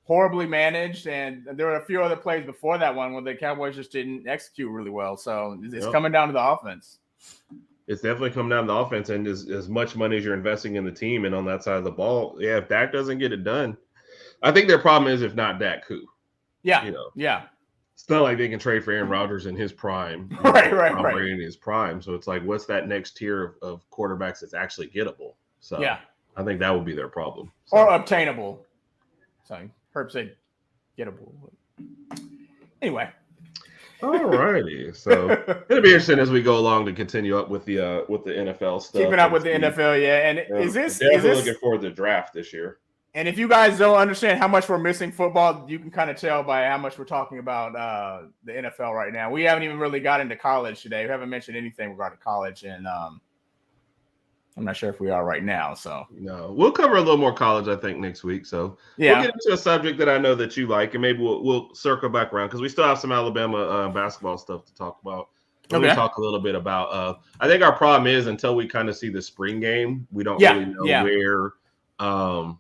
horribly managed, and there were a few other plays before that one where the Cowboys just didn't execute really well. So it's coming down to the offense. It's definitely coming down to the offense, and as much money as you're investing in the team and on that side of the ball, if Dak doesn't get it done, I think their problem is if not Dak, who? Yeah, yeah. It's not like they can trade for Aaron Rodgers in his prime, right. In his prime. So it's like, what's that next tier of quarterbacks that's actually gettable? So I think that would be their problem. Or obtainable. Sorry, Herb said gettable. Anyway. All righty. So it'll be interesting as we go along to continue up with the NFL stuff. Keeping up with the NFL, And is this looking forward to the draft this year? And if you guys don't understand how much we're missing football, you can kind of tell by how much we're talking about the NFL right now. We haven't even really got into college today. We haven't mentioned anything regarding college, and I'm not sure if we are right now. So no, we'll cover a little more college, I think, next week. So we'll get into a subject that I know that you like, and maybe we'll circle back around because we still have some Alabama basketball stuff to talk about. We'll talk a little bit about. I think our problem is until we kind of see the spring game, we don't really know where.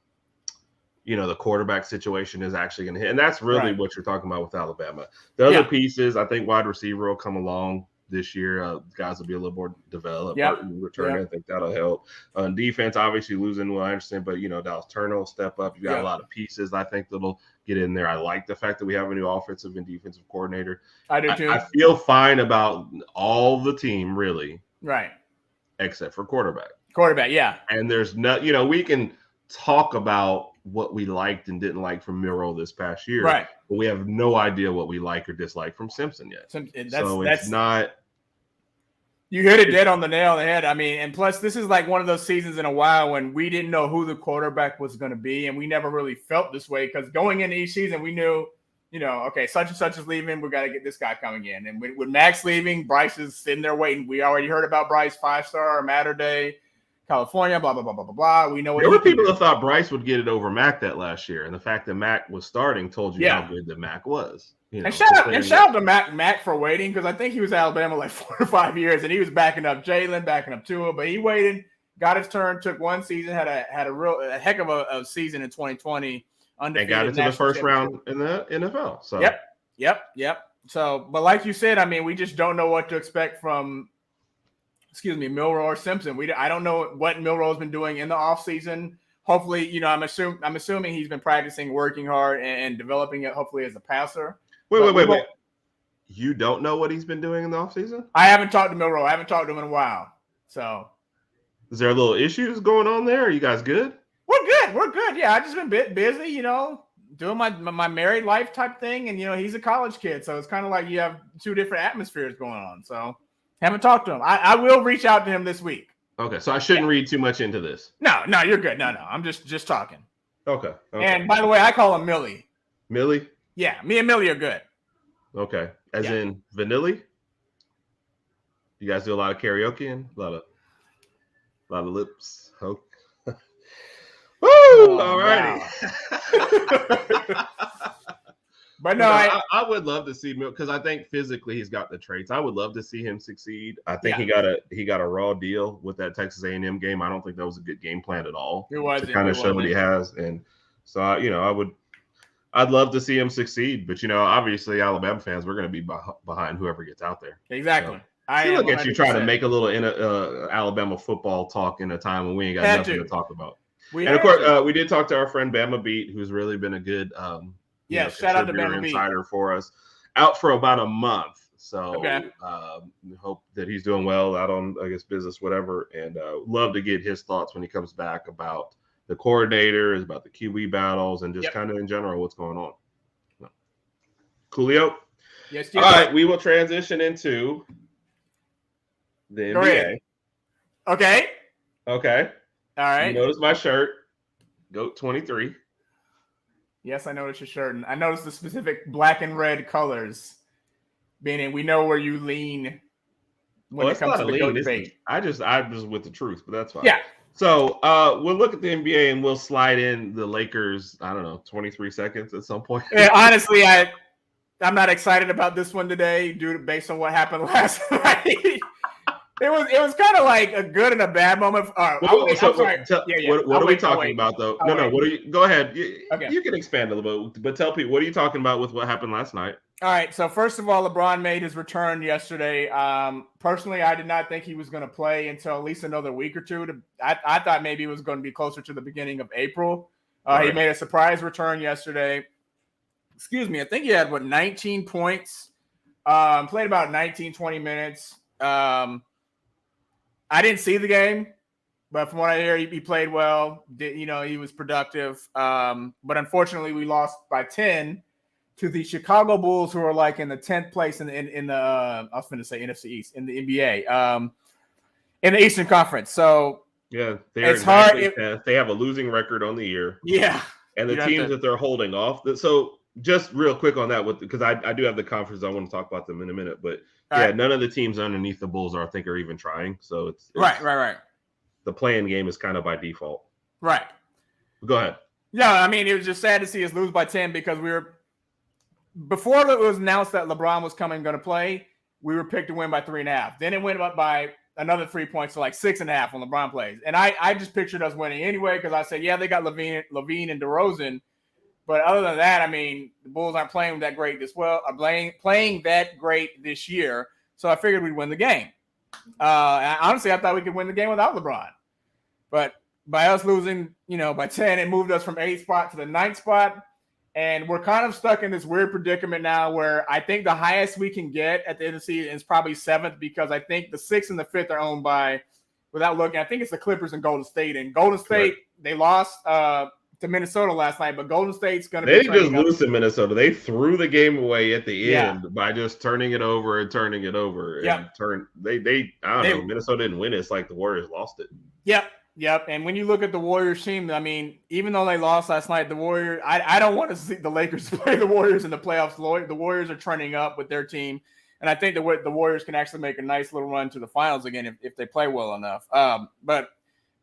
The quarterback situation is actually going to hit. And that's really what you're talking about with Alabama. The other pieces, I think wide receiver will come along this year. Guys will be a little more developed. Return, I think that'll help. On defense, obviously losing Will Anderson, but, Dallas Turner will step up. You've got a lot of pieces, I think, that'll get in there. I like the fact that we have a new offensive and defensive coordinator. I do, too. I feel fine about all the team, really. Right. Except for quarterback. And there's no, we can talk about what we liked and didn't like from Miro this past year. Right. But we have no idea what we like or dislike from Simpson yet. It's not. You hit it dead on the nail on the head. I mean, and plus this is like one of those seasons in a while when we didn't know who the quarterback was going to be. And we never really felt this way because going into each season, we knew, okay, such and such is leaving. We got to get this guy coming in. And with Max leaving, Bryce is sitting there waiting. We already heard about Bryce, 5-star, Matter Day, California, blah, blah, blah, blah, blah, blah. We know what there were people that thought Bryce would get it over Mac that last year. And the fact that Mac was starting told you how good that Mac was. And shout out to Mac for waiting because I think he was at Alabama like 4 or 5 years and he was backing up Jalen, backing up Tua, but he waited, got his turn, took one season, had a heck of a season in 2020. Undefeated, and got into the first round in the NFL. So Yep. So, but like you said, I mean, we just don't know what to expect from Milroe or Simpson. I don't know what Milroe's been doing in the offseason. Hopefully, I'm assuming he's been practicing, working hard, and developing it, hopefully, as a passer. Wait. You don't know what he's been doing in the offseason? I haven't talked to Milroe. I haven't talked to him in a while. So, is there a little issues going on there? Are you guys good? We're good. Yeah, I've just been busy, doing my married life type thing. And, he's a college kid. So it's kind of like you have two different atmospheres going on. So haven't talked to him. I will reach out to him this week. Okay. So I shouldn't read too much into this. No, you're good. No. I'm just talking. Okay. And by the way, I call him Millie. Millie? Yeah. Me and Millie are good. Okay. As in Vanilla? You guys do a lot of karaoke and a lot of lips. Okay. Woo! All righty. But no, I would love to see Milk because I think physically he's got the traits. I would love to see him succeed. I think he got a raw deal with that Texas A&M game. I don't think that was a good game plan at all. It wasn't. To kind of show what he has, and so I'd love to see him succeed. But obviously Alabama fans, we're going to be behind whoever gets out there. Exactly. So, look at you trying to make a little Alabama football talk in a time when we ain't got nothing to talk about. And of course, we did talk to our friend Bama Beat, who's really been a good shout out to Bama insider for us. Out for about a month, so hope that he's doing well out on business, whatever. And love to get his thoughts when he comes back about the coordinators, about the QB battles, and just kind of in general what's going on. Coolio. Yes. All right, we will transition into the NBA. Okay. All right. You notice my shirt, GOAT 23. Yes, I noticed your shirt, and I noticed the specific black and red colors. Meaning, we know where you lean when it comes to the GOAT debate. I'm just with the truth, but that's fine. Yeah. So we'll look at the NBA and we'll slide in the Lakers. I don't know, 23 seconds at some point. Yeah, honestly, I'm not excited about this one today, based on what happened last night. It was kind of like a good and a bad moment. What are we talking about, though? No. What are you? Go ahead. You can expand a little bit, but tell people, what are you talking about with what happened last night? All right. So first of all, LeBron made his return yesterday. Personally, I did not think he was going to play until at least another week or two. I thought maybe it was going to be closer to the beginning of April. Right. He made a surprise return yesterday. Excuse me. I think he had 19 points. Played about 19, 20 minutes. I didn't see the game, but from what I hear, he played well. He was productive. But unfortunately, we lost by 10 to the Chicago Bulls, who are like in the 10th place in the I was going to say NFC East in the NBA, in the Eastern Conference. So yeah, it's hard. They have a losing record on the year. Yeah, and the teams that they're holding off. So just real quick on that, because I do have the conference. I want to talk about them in a minute, but. Yeah, none of the teams underneath the Bulls are even trying. So it's right. The playing game is kind of by default. Right. Go ahead. Yeah, I mean, it was just sad to see us lose by 10 because before it was announced that LeBron was going to play, we were picked to win by 3.5. Then it went up by another 3 points to like 6.5 when LeBron plays. And I just pictured us winning anyway because I said, yeah, they got Levine and DeRozan. But other than that, I mean, the Bulls aren't playing that great playing that great this year. So I figured we'd win the game. Honestly, I thought we could win the game without LeBron. But by us losing, by 10, it moved us from 8th spot to the 9th spot. And we're kind of stuck in this weird predicament now where I think the highest we can get at the end of the season is probably 7th because I think the 6th and the 5th are owned by, without looking, I think it's the Clippers and Golden State. And Golden State, They lost to Minnesota last night, but Golden State's going to be. They just lose to Minnesota. They threw the game away at the end by just turning it over. Yeah. Minnesota didn't win it. It's like the Warriors lost it. Yep. And when you look at the Warriors team, I mean, even though they lost last night, the Warriors, I don't want to see the Lakers play the Warriors in the playoffs. The Warriors are trending up with their team. And I think the Warriors can actually make a nice little run to the finals again if they play well enough. But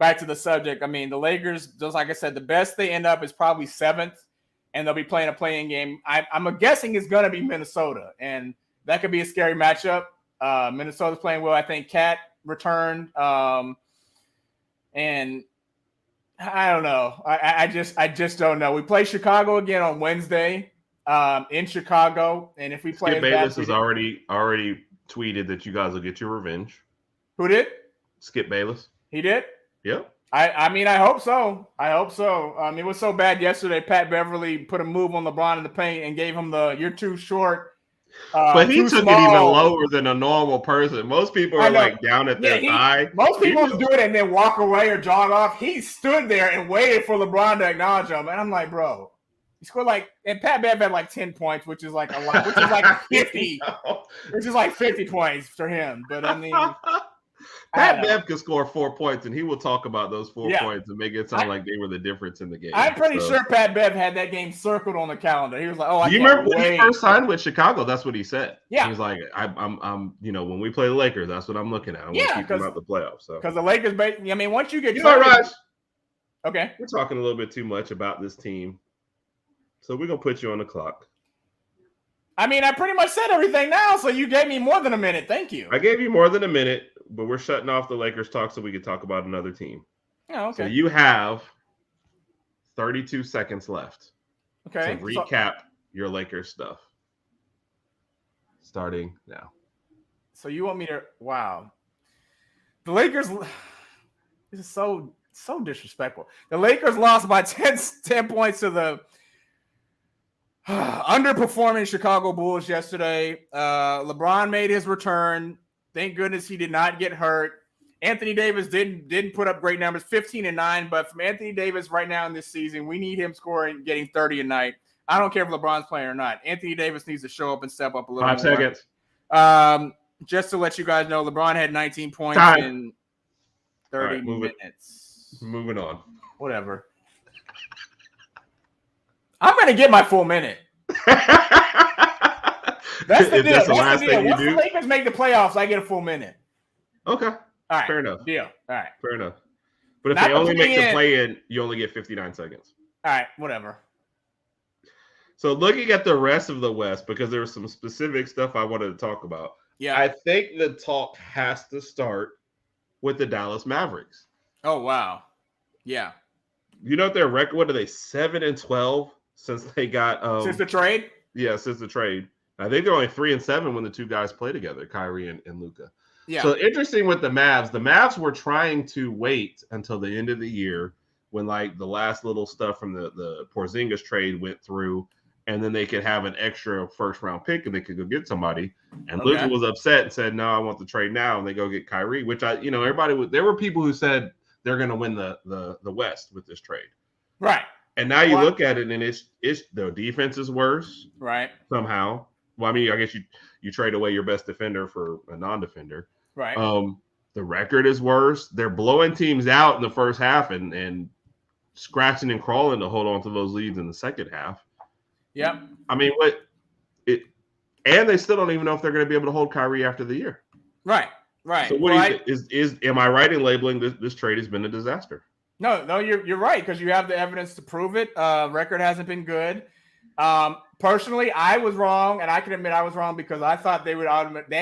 back to the subject, I mean, the Lakers, just like I said, the best they end up is probably 7th, and they'll be playing a play-in game. I'm guessing it's going to be Minnesota, and that could be a scary matchup. Minnesota's playing well. I think Cat returned, and I don't know. I just don't know. We play Chicago again on Wednesday in Chicago, and if we play, Skip Bayless has already tweeted that you guys will get your revenge. Who did? Skip Bayless. He did? Yep. I mean, I hope so. It was so bad yesterday. Pat Beverly put a move on LeBron in the paint and gave him you're too short. But he took it even lower than a normal person. Most people are like down at their thigh. Most people do it and then walk away or jog off. He stood there and waited for LeBron to acknowledge him. And I'm like, bro, he scored and Pat Bev had 10 points, which is like a lot, which is like 50, which is like 50 points for him. But I mean, Pat Bev could score 4 points, and he will talk about those 4 points and make it sound like they were the difference in the game. I'm pretty sure Pat Bev had that game circled on the calendar. He was like, "Oh, I you remember when he first signed with Chicago? That's what he said. Yeah, he was like, I'm, when we play the Lakers, that's what I'm looking at. I want to keep them out the playoffs. So because the Lakers, I mean, once you get, Raj, okay, we're talking a little bit too much about this team, so we're gonna put you on the clock. I mean, I pretty much said everything now, so you gave me more than a minute. Thank you. I gave you more than a minute, but we're shutting off the Lakers talk so we can talk about another team. Oh, okay. So you have 32 seconds left to recap your Lakers stuff. Starting now. So you want me to – wow. The Lakers – this is so disrespectful. The Lakers lost by 10 points to the – underperforming Chicago Bulls yesterday. LeBron made his return. Thank goodness he did not get hurt. Anthony Davis didn't put up great numbers, 15-9. But from Anthony Davis right now in this season, we need him scoring, getting 30 a night. I don't care if LeBron's playing or not. Anthony Davis needs to show up and step up a little 5 more. seconds. Just to let you guys know, LeBron had 19 points in 30 minutes. Moving on. Whatever. I'm going to get my full minute. That's the deal. Once the Lakers make the playoffs, I get a full minute. Okay. All right. Fair enough. Deal. All right. Fair enough. But if they only make the play-in, you only get 59 seconds. All right. Whatever. So looking at the rest of the West, because there was some specific stuff I wanted to talk about, Yeah. I think the talk has to start with the Dallas Mavericks. Oh, wow. Yeah. You know what their record? What are they? 7-12 since they got since the trade? Yeah, since the trade. I think they're only 3-7 when the two guys play together, Kyrie and Luka. Yeah. So interesting with the Mavs. The Mavs were trying to wait until the end of the year when like the last little stuff from the Porzingis trade went through, and then they could have an extra first round pick and they could go get somebody. And Luka was upset and said, "No, I want the trade now." And they go get Kyrie, which there were people who said they're going to win the West with this trade. Right. And now you look at it and it's the defense is worse. Right. Somehow. Well, I mean, I guess you trade away your best defender for a non-defender. Right. The record is worse. They're blowing teams out in the first half and scratching and crawling to hold on to those leads in the second half. Yep. I mean, and they still don't even know if they're going to be able to hold Kyrie after the year. Right. Right. So am I right in labeling this trade has been a disaster? No, you're right, because you have the evidence to prove it. Record hasn't been good. Personally, I was wrong, and I can admit I was wrong because I thought they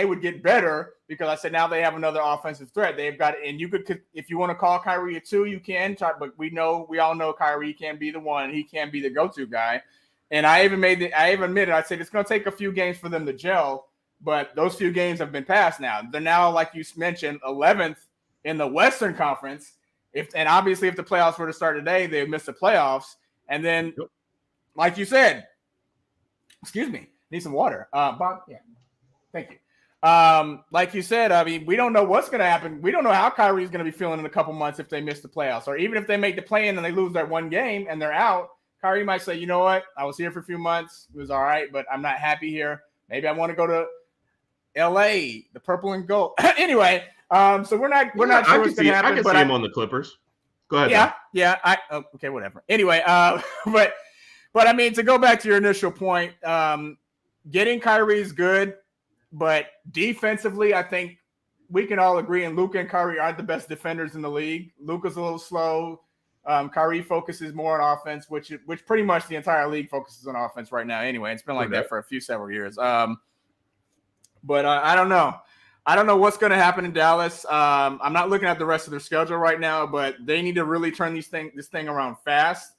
would get better because I said now they have another offensive threat. They've got, and you could, if you want to call Kyrie a 2, you can. But we all know Kyrie can be the one. He can be the go-to guy. And I even admitted, I said it's going to take a few games for them to gel, but those few games have been passed now. They're now, like you mentioned, 11th in the Western Conference. And obviously, if the playoffs were to start today, they would miss the playoffs. And then, like you said, excuse me, need some water. Bob, yeah, thank you. Like you said, I mean, we don't know what's going to happen. We don't know how Kyrie's going to be feeling in a couple months if they miss the playoffs, or even if they make the play-in and they lose that one game and they're out. Kyrie might say, you know what, I was here for a few months. It was all right, but I'm not happy here. Maybe I want to go to LA, the purple and gold. Anyway, so we're not sure what's going to happen. I can see him on the Clippers. Go ahead. Yeah. Okay, whatever. Anyway, but I mean, to go back to your initial point, getting Kyrie is good, but defensively, I think we can all agree, and Luka and Kyrie aren't the best defenders in the league. Luka's a little slow. Kyrie focuses more on offense, which pretty much the entire league focuses on offense right now. Anyway, it's been like that for several years. But I don't know. I don't know what's going to happen in Dallas. I'm not looking at the rest of their schedule right now, but they need to really turn this thing around fast.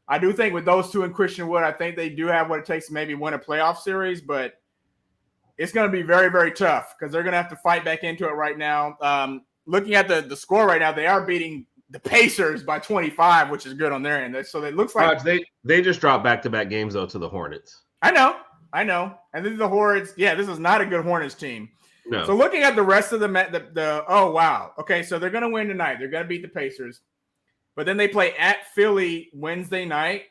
I do think with those two and Christian Wood, I think they do have what it takes to maybe win a playoff series, but it's going to be very, very tough because they're going to have to fight back into it right now. Looking at the score right now, they are beating the Pacers by 25, which is good on their end. So it looks like they just dropped back-to-back games though to the Hornets. I know. And this is the Hornets. Yeah, this is not a good Hornets team. No. So looking at the rest of the oh wow. Okay, so they're going to win tonight. They're going to beat the Pacers. But then they play at Philly Wednesday night,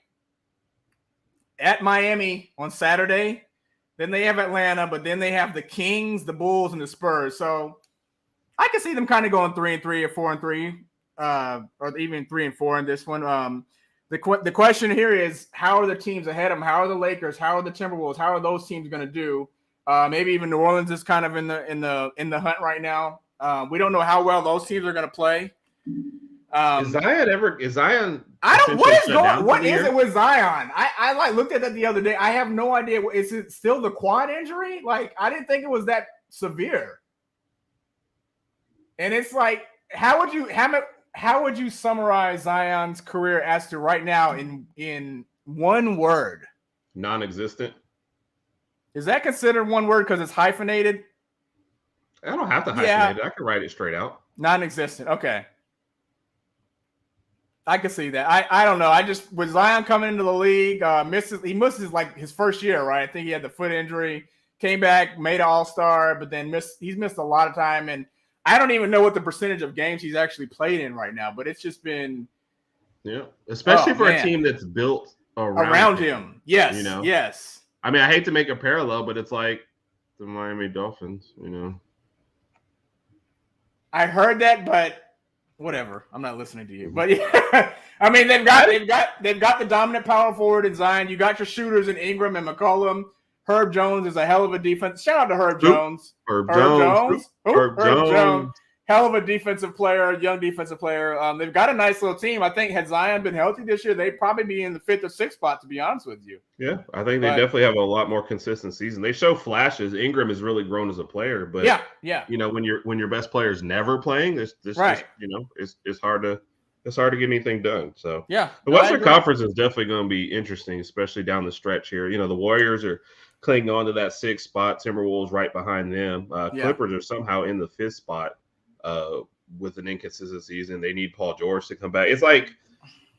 at Miami on Saturday. Then they have Atlanta, but then they have the Kings, the Bulls, and the Spurs. So I can see them kind of going 3-3 or 4-3. Or even 3-4 in this one. The question here is, how are the teams ahead of them? How are the Lakers? How are the Timberwolves? How are those teams going to do? Maybe even New Orleans is kind of in the hunt right now. We don't know how well those teams are going to play. Is Zion? What is it with Zion? I looked at that the other day. I have no idea. Is it still the quad injury? Like, I didn't think it was that severe. And it's like, how would you summarize Zion's career as to right now in one word? Non-existent. Is that considered one word because it's hyphenated? I don't have to hyphenate it. I can write it straight out. Non-existent. Okay. I can see that. I don't know. I just, with Zion coming into the league, he misses like his first year, right? I think he had the foot injury, came back, made an all-star, but then he's missed a lot of time. And I don't even know what the percentage of games he's actually played in right now, but it's just been. Yeah. Especially for a team that's built around him. Yes. You know? Yes. I mean, I hate to make a parallel, but it's like the Miami Dolphins, I heard that, but whatever. I'm not listening to you. But yeah, I mean, they've got the dominant power forward in Zion. You got your shooters in Ingram and McCollum. Herb Jones is a hell of a defense. Shout out to Herb Jones. Herb Jones. hell of a defensive player, young defensive player. They've got a nice little team. I think had Zion been healthy this year, they'd probably be in the 5th or 6th spot, to be honest with you. Yeah, I think they definitely have a lot more consistent season. They show flashes. Ingram has really grown as a player, but you know, when your best player is never playing, this right. just, you know, it's hard to get anything done. So yeah, the Western Conference is definitely going to be interesting, especially down the stretch here. You know, the Warriors are clinging on to that 6th spot. Timberwolves right behind them. Clippers are somehow in the 5th spot with an inconsistent season. They need Paul George to come back. It's like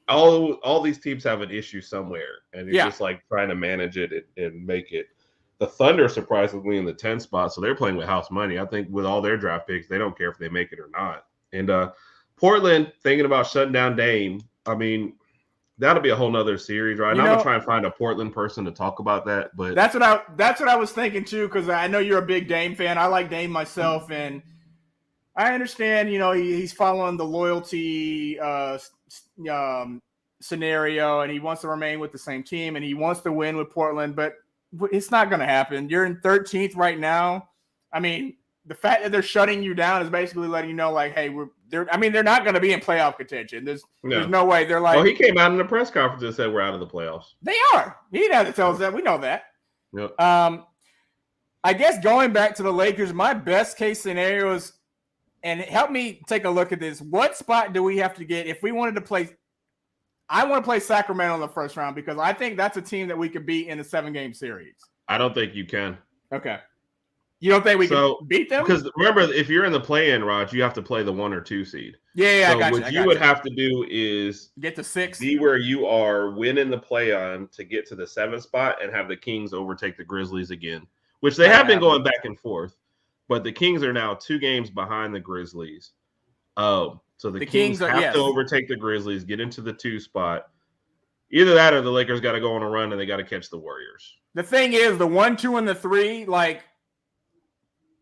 all these teams have an issue somewhere, and it's just like trying to manage it and make it. The Thunder surprisingly in the 10th spot, so they're playing with house money. I think with all their draft picks, they don't care if they make it or not. And Portland thinking about shutting down Dame. I mean, that'll be a whole nother series, right? And I'm gonna try and find a Portland person to talk about that. But that's what I was thinking too, because I know you're a big Dame fan. I like Dame myself, and I understand, you know, he's following the loyalty scenario, and he wants to remain with the same team, and he wants to win with Portland, but it's not going to happen. You're in 13th right now. I mean, the fact that they're shutting you down is basically letting you know, like, hey, they're not going to be in playoff contention. There's no way. They're like, well, he came out in the press conference and said we're out of the playoffs. They are. He didn't have to tell us that. We know that. Yep. I guess going back to the Lakers, my best case scenario is, and help me take a look at this. What spot do we have to get if we wanted to play? I want to play Sacramento in the first round because I think that's a team that we could beat in a 7-game series. I don't think you can. Okay. You don't think we can beat them? Because remember, if you're in the play-in, Rodg, you have to play the 1 or 2 seed. Yeah, so I got what you would have to do is get to 6, be where you are, win in the play-on to get to the 7th spot, and have the Kings overtake the Grizzlies again, which they have been going back and forth. But the Kings are now 2 games behind the Grizzlies. So the Kings have to overtake the Grizzlies, get into the 2 spot. Either that or the Lakers got to go on a run and they got to catch the Warriors. The thing is, the 1, 2, and the 3, like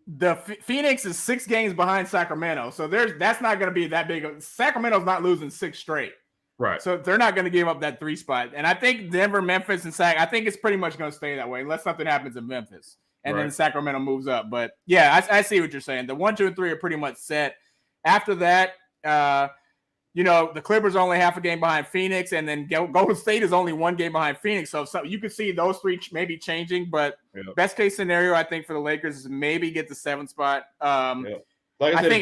the Phoenix is 6 games behind Sacramento. So that's not going to be that big. Sacramento's not losing 6 straight. Right. So they're not going to give up that 3 spot. And I think Denver, Memphis, and I think it's pretty much going to stay that way unless something happens in Memphis. And then Sacramento moves up. But, yeah, I see what you're saying. The 1, 2, and 3 are pretty much set. After that, you know, the Clippers are only half a game behind Phoenix, and then Golden State is only 1 game behind Phoenix. So you could see those 3 maybe changing. But best case scenario, I think, for the Lakers is maybe get the 7th spot. Like I said,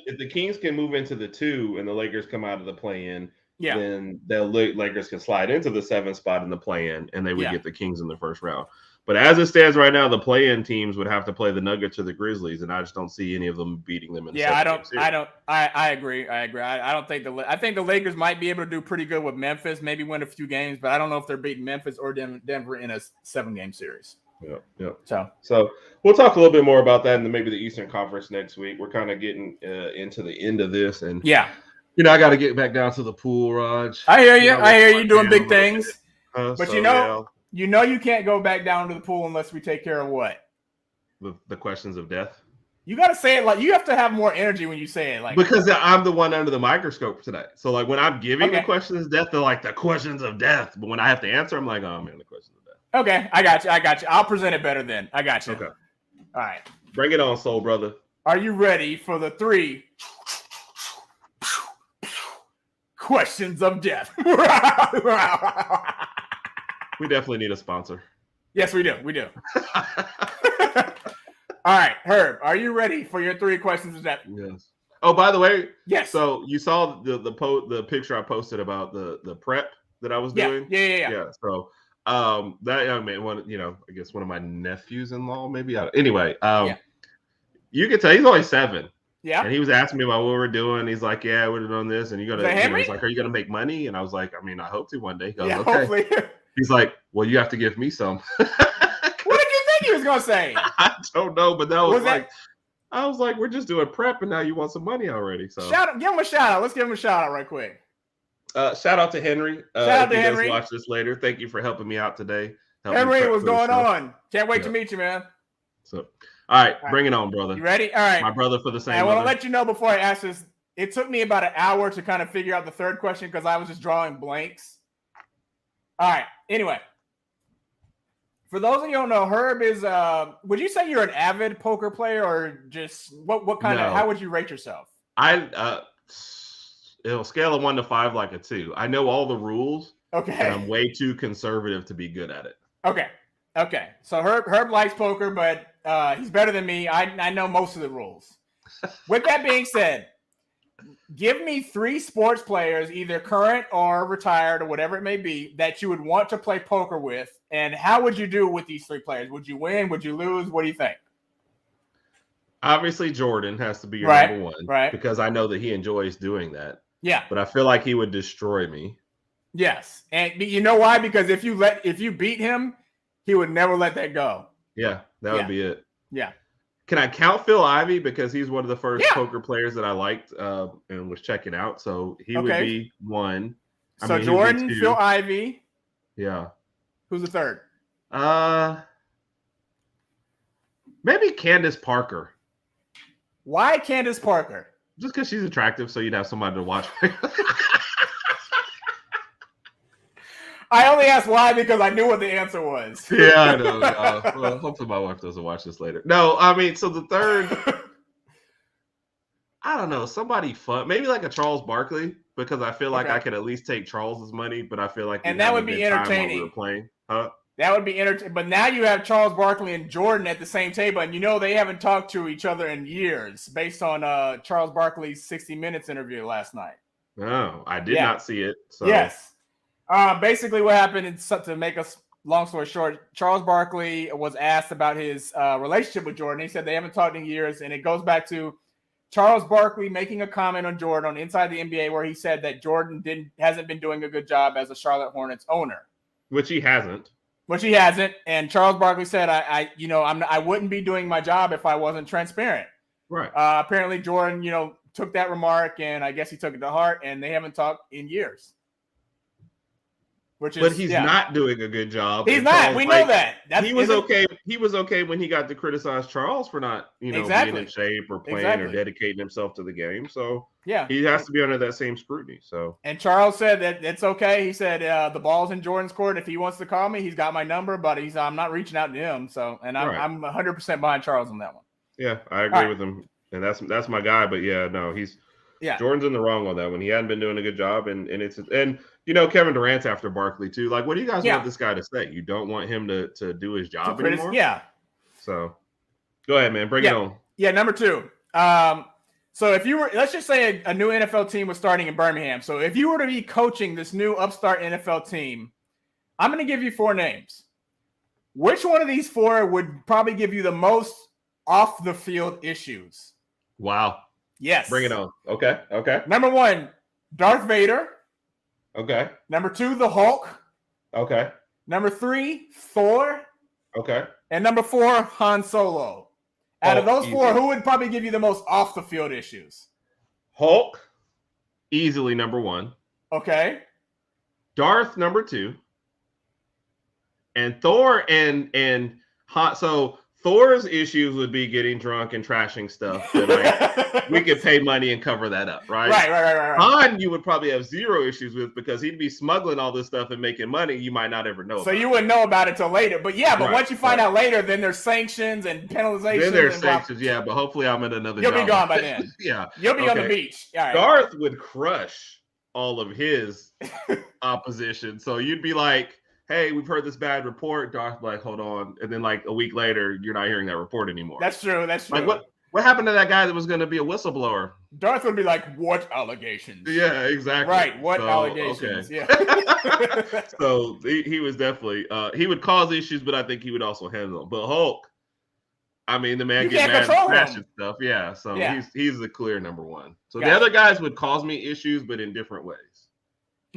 if the Kings can move into the 2 and the Lakers come out of the play-in, then the Lakers can slide into the 7th spot in the play-in, and they would get the Kings in the first round. But as it stands right now, the play-in teams would have to play the Nuggets or the Grizzlies, and I just don't see any of them beating them in the I agree. I don't think I think the Lakers might be able to do pretty good with Memphis, maybe win a few games, but I don't know if they're beating Memphis or Denver in a 7-game series. Yeah. So we'll talk a little bit more about that in maybe the Eastern Conference next week. We're kind of getting into the end of this, and you know, I got to get back down to the pool, Rodg. I hear you. I hear you doing big things, but you know you can't go back down to the pool unless we take care of what? The questions of death. You got to say it like you have to have more energy when you say it. Like because I'm the one under the microscope today. So like when I'm giving the questions of death, they're like the questions of death. But when I have to answer, I'm like, oh man, the questions of death. Okay, I got you. I'll present it better then. I got you. Okay. All right. Bring it on, soul brother. Are you ready for the 3 questions of death? We definitely need a sponsor. Yes, we do. All right, Herb, are you ready for your 3 questions of death? Yes. Oh, by the way, yes. So you saw the picture I posted about the prep that I was doing? Yeah. So that young man, I guess one of my nephews-in-law, maybe. Anyway, you can tell he's only 7. Yeah. And he was asking me about what we're doing. He's like, yeah, we're doing this. And he's like, are you going to make money? And I was like, I mean, I hope to one day. He goes, okay. Hopefully. He's like, well, you have to give me some. What did you think he was going to say? I don't know, but I was like, we're just doing prep, and now you want some money already. So give him a shout out. Let's give him a shout out right quick. Shout out to Henry. Shout out to Henry. Does watch this later. Thank you for helping me out today. Henry, what's going on? Can't wait to meet you, man. So, all right, bring it on, brother. You ready? All right. My brother for the same. I want to let you know before I ask this. It took me about an hour to kind of figure out the 3rd question because I was just drawing blanks. All right. Anyway, For those of you who don't know, Herb is. Would you say you're an avid poker player, or just what kind of? How would you rate yourself? It'll scale of 1 to 5 like a 2. I know all the rules. Okay. And I'm way too conservative to be good at it. Okay. So Herb likes poker, but he's better than me. I know most of the rules. With that being said, give me 3 sports players, either current or retired or whatever it may be, that you would want to play poker with, and how would you do with these 3 players? Would you win? Would you lose? What do you think? Obviously, Jordan has to be your number 1, right? Because I know that he enjoys doing that. Yeah, but I feel like he would destroy me. Yes, and you know why? Because if you beat him, he would never let that go. Yeah, that would be it. Yeah. Can I count Phil Ivey because he's one of the first poker players that I liked and was checking out? So he would be 1. So Jordan, Phil Ivey. Yeah. Who's the third? Maybe Candace Parker. Why Candace Parker? Just because she's attractive, so you'd have somebody to watch. I only asked why because I knew what the answer was. Yeah, I know. Well, hopefully my wife doesn't watch this later. No, I mean, so the third, I don't know, somebody fun, maybe like a Charles Barkley, because I feel like I could at least take Charles's money, but I feel like and that would be entertaining. We were playing, huh? That would be entertaining. But now you have Charles Barkley and Jordan at the same table, and you know they haven't talked to each other in years, based on Charles Barkley's 60 Minutes interview last night. Oh, I did not see it. So. Yes. Basically, what happened is, to make a long story short, Charles Barkley was asked about his relationship with Jordan. He said they haven't talked in years, and it goes back to Charles Barkley making a comment on Jordan on Inside the NBA where he said that Jordan hasn't been doing a good job as a Charlotte Hornets owner, which he hasn't. And Charles Barkley said, I wouldn't be doing my job if I wasn't transparent. Right. Apparently, Jordan, took that remark, and I guess he took it to heart, and they haven't talked in years. But he's not doing a good job. He's not. We know that. He was okay. He was okay when he got to criticize Charles for not, being in shape or playing or dedicating himself to the game. So he has to be under that same scrutiny. So and Charles said that it's okay. He said the ball's in Jordan's court. If he wants to call me, he's got my number. But I'm not reaching out to him. So I'm 100% behind Charles on that one. Yeah, I agree with him, and that's my guy. But Jordan's in the wrong on that one. He hadn't been doing a good job, and Kevin Durant's after Barkley too. Like, what do you guys want this guy to say? You don't want him to do his job anymore? Yeah. So, go ahead, man. Bring it on. Yeah, number 2. So if you were, let's just say a new NFL team was starting in Birmingham. So if you were to be coaching this new upstart NFL team, I'm going to give you 4 names. Which one of these 4 would probably give you the most off the field issues? Wow. Yes. Bring it on. Okay. Number 1, Darth Vader. Okay. Number 2, the Hulk. Okay. Number 3, Thor. Okay. And number 4, Han Solo. Out of those 4, who would probably give you the most off the field issues? Hulk, easily number 1. Okay. Darth, number 2. And Thor and Han. So Thor's issues would be getting drunk and trashing stuff. That, we could pay money and cover that up, right? Right. Han, you would probably have 0 issues with because he'd be smuggling all this stuff and making money you might not ever know. So you wouldn't know about it till later. But once you find out later, then there's sanctions and penalizations. Then there's sanctions, but hopefully I'm at another job. You'll be gone by then. You'll be on the beach. All right. Darth would crush all of his opposition. So you'd be like, hey, we've heard this bad report. Darth like, hold on. And then like a week later, you're not hearing that report anymore. That's true. Like what happened to that guy that was going to be a whistleblower? Darth would be like, what allegations? Yeah, exactly. Right. What allegations? Okay. Yeah. So he was definitely, he would cause issues, but I think he would also handle them. But Hulk, I mean, the man gets mad and crash and stuff. Yeah. So he's the clear number 1. So the other guys would cause me issues, but in different ways.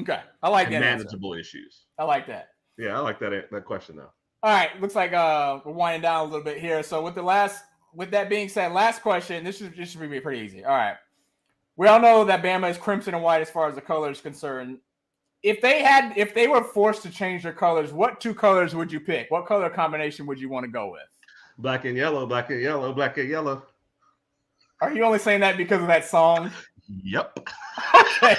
Okay. I like that. Manageable issues. I like that. Yeah, I like that question though. All right, looks like we're winding down a little bit here. So with that being said, last question. This should be pretty easy. All right, we all know that Bama is crimson and white as far as the color is concerned. If they were forced to change their colors, what 2 colors would you pick? What color combination would you want to go with? Black and yellow, black and yellow, black and yellow. Are you only saying that because of that song? Yep. Okay.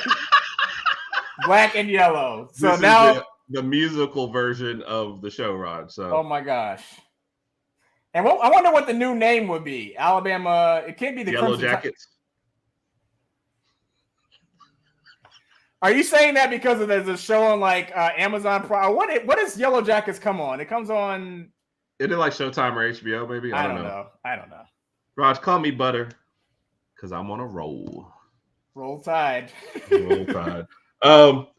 Black and yellow. So now. the musical version of the show, Rod. So. Oh my gosh. And I wonder what the new name would be. Alabama. It can't be the Yellow Jackets. Are you saying that because there's a show on like Amazon Prime? What does Yellow Jackets come on? It comes on. Is it like Showtime or HBO? Maybe I don't know. I don't know. Raj, call me Butter, because I'm on a roll. Roll Tide. Roll Tide.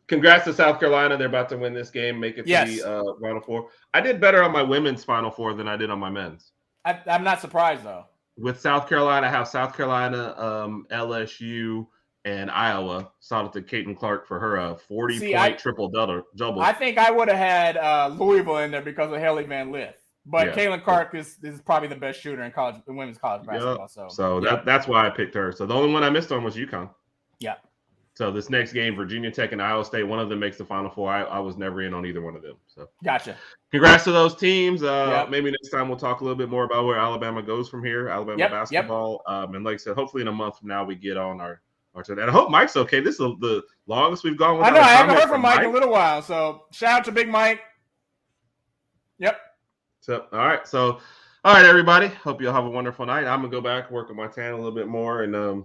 Congrats to South Carolina. They're about to win this game, make it to the Final Four. I did better on my women's Final Four than I did on my men's. I'm not surprised, though. With South Carolina, I have South Carolina, LSU, and Iowa. Shout out to Caitlin Clark for her 40-point triple-double. I think I would have had Louisville in there because of Haley Van Lith. But Caitlin Clark is probably the best shooter in women's college basketball. So that's why I picked her. So the only one I missed on was UConn. Yeah. So this next game, Virginia Tech and Iowa State, one of them makes the Final Four. I was never in on either one of them. So gotcha. Congrats to those teams. Maybe next time we'll talk a little bit more about where Alabama goes from here, Alabama basketball. And like I said, hopefully in a month from now we get on our turn. And I hope Mike's okay. This is the longest we've gone. I know. I haven't heard from Mike in a little while. So shout out to Big Mike. Yep. So all right, everybody. Hope you'll have a wonderful night. I'm gonna go back, work on my tan a little bit more, and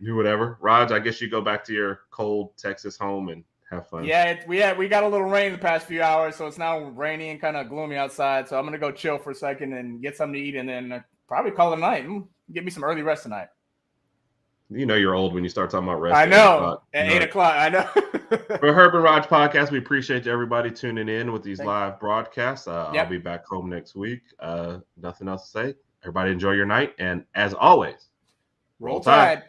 do whatever. Raj, I guess you go back to your cold Texas home and have fun. Yeah, we got a little rain the past few hours, so it's now rainy and kind of gloomy outside. So I'm gonna go chill for a second and get something to eat, and then probably call it a night. Get me some early rest tonight. You know you're old when you start talking about rest. I know. At 8 o'clock. I know. For Herb and Rodg podcast, we appreciate everybody tuning in with these live broadcasts. I'll be back home next week. Nothing else to say. Everybody enjoy your night. And as always, roll Tide.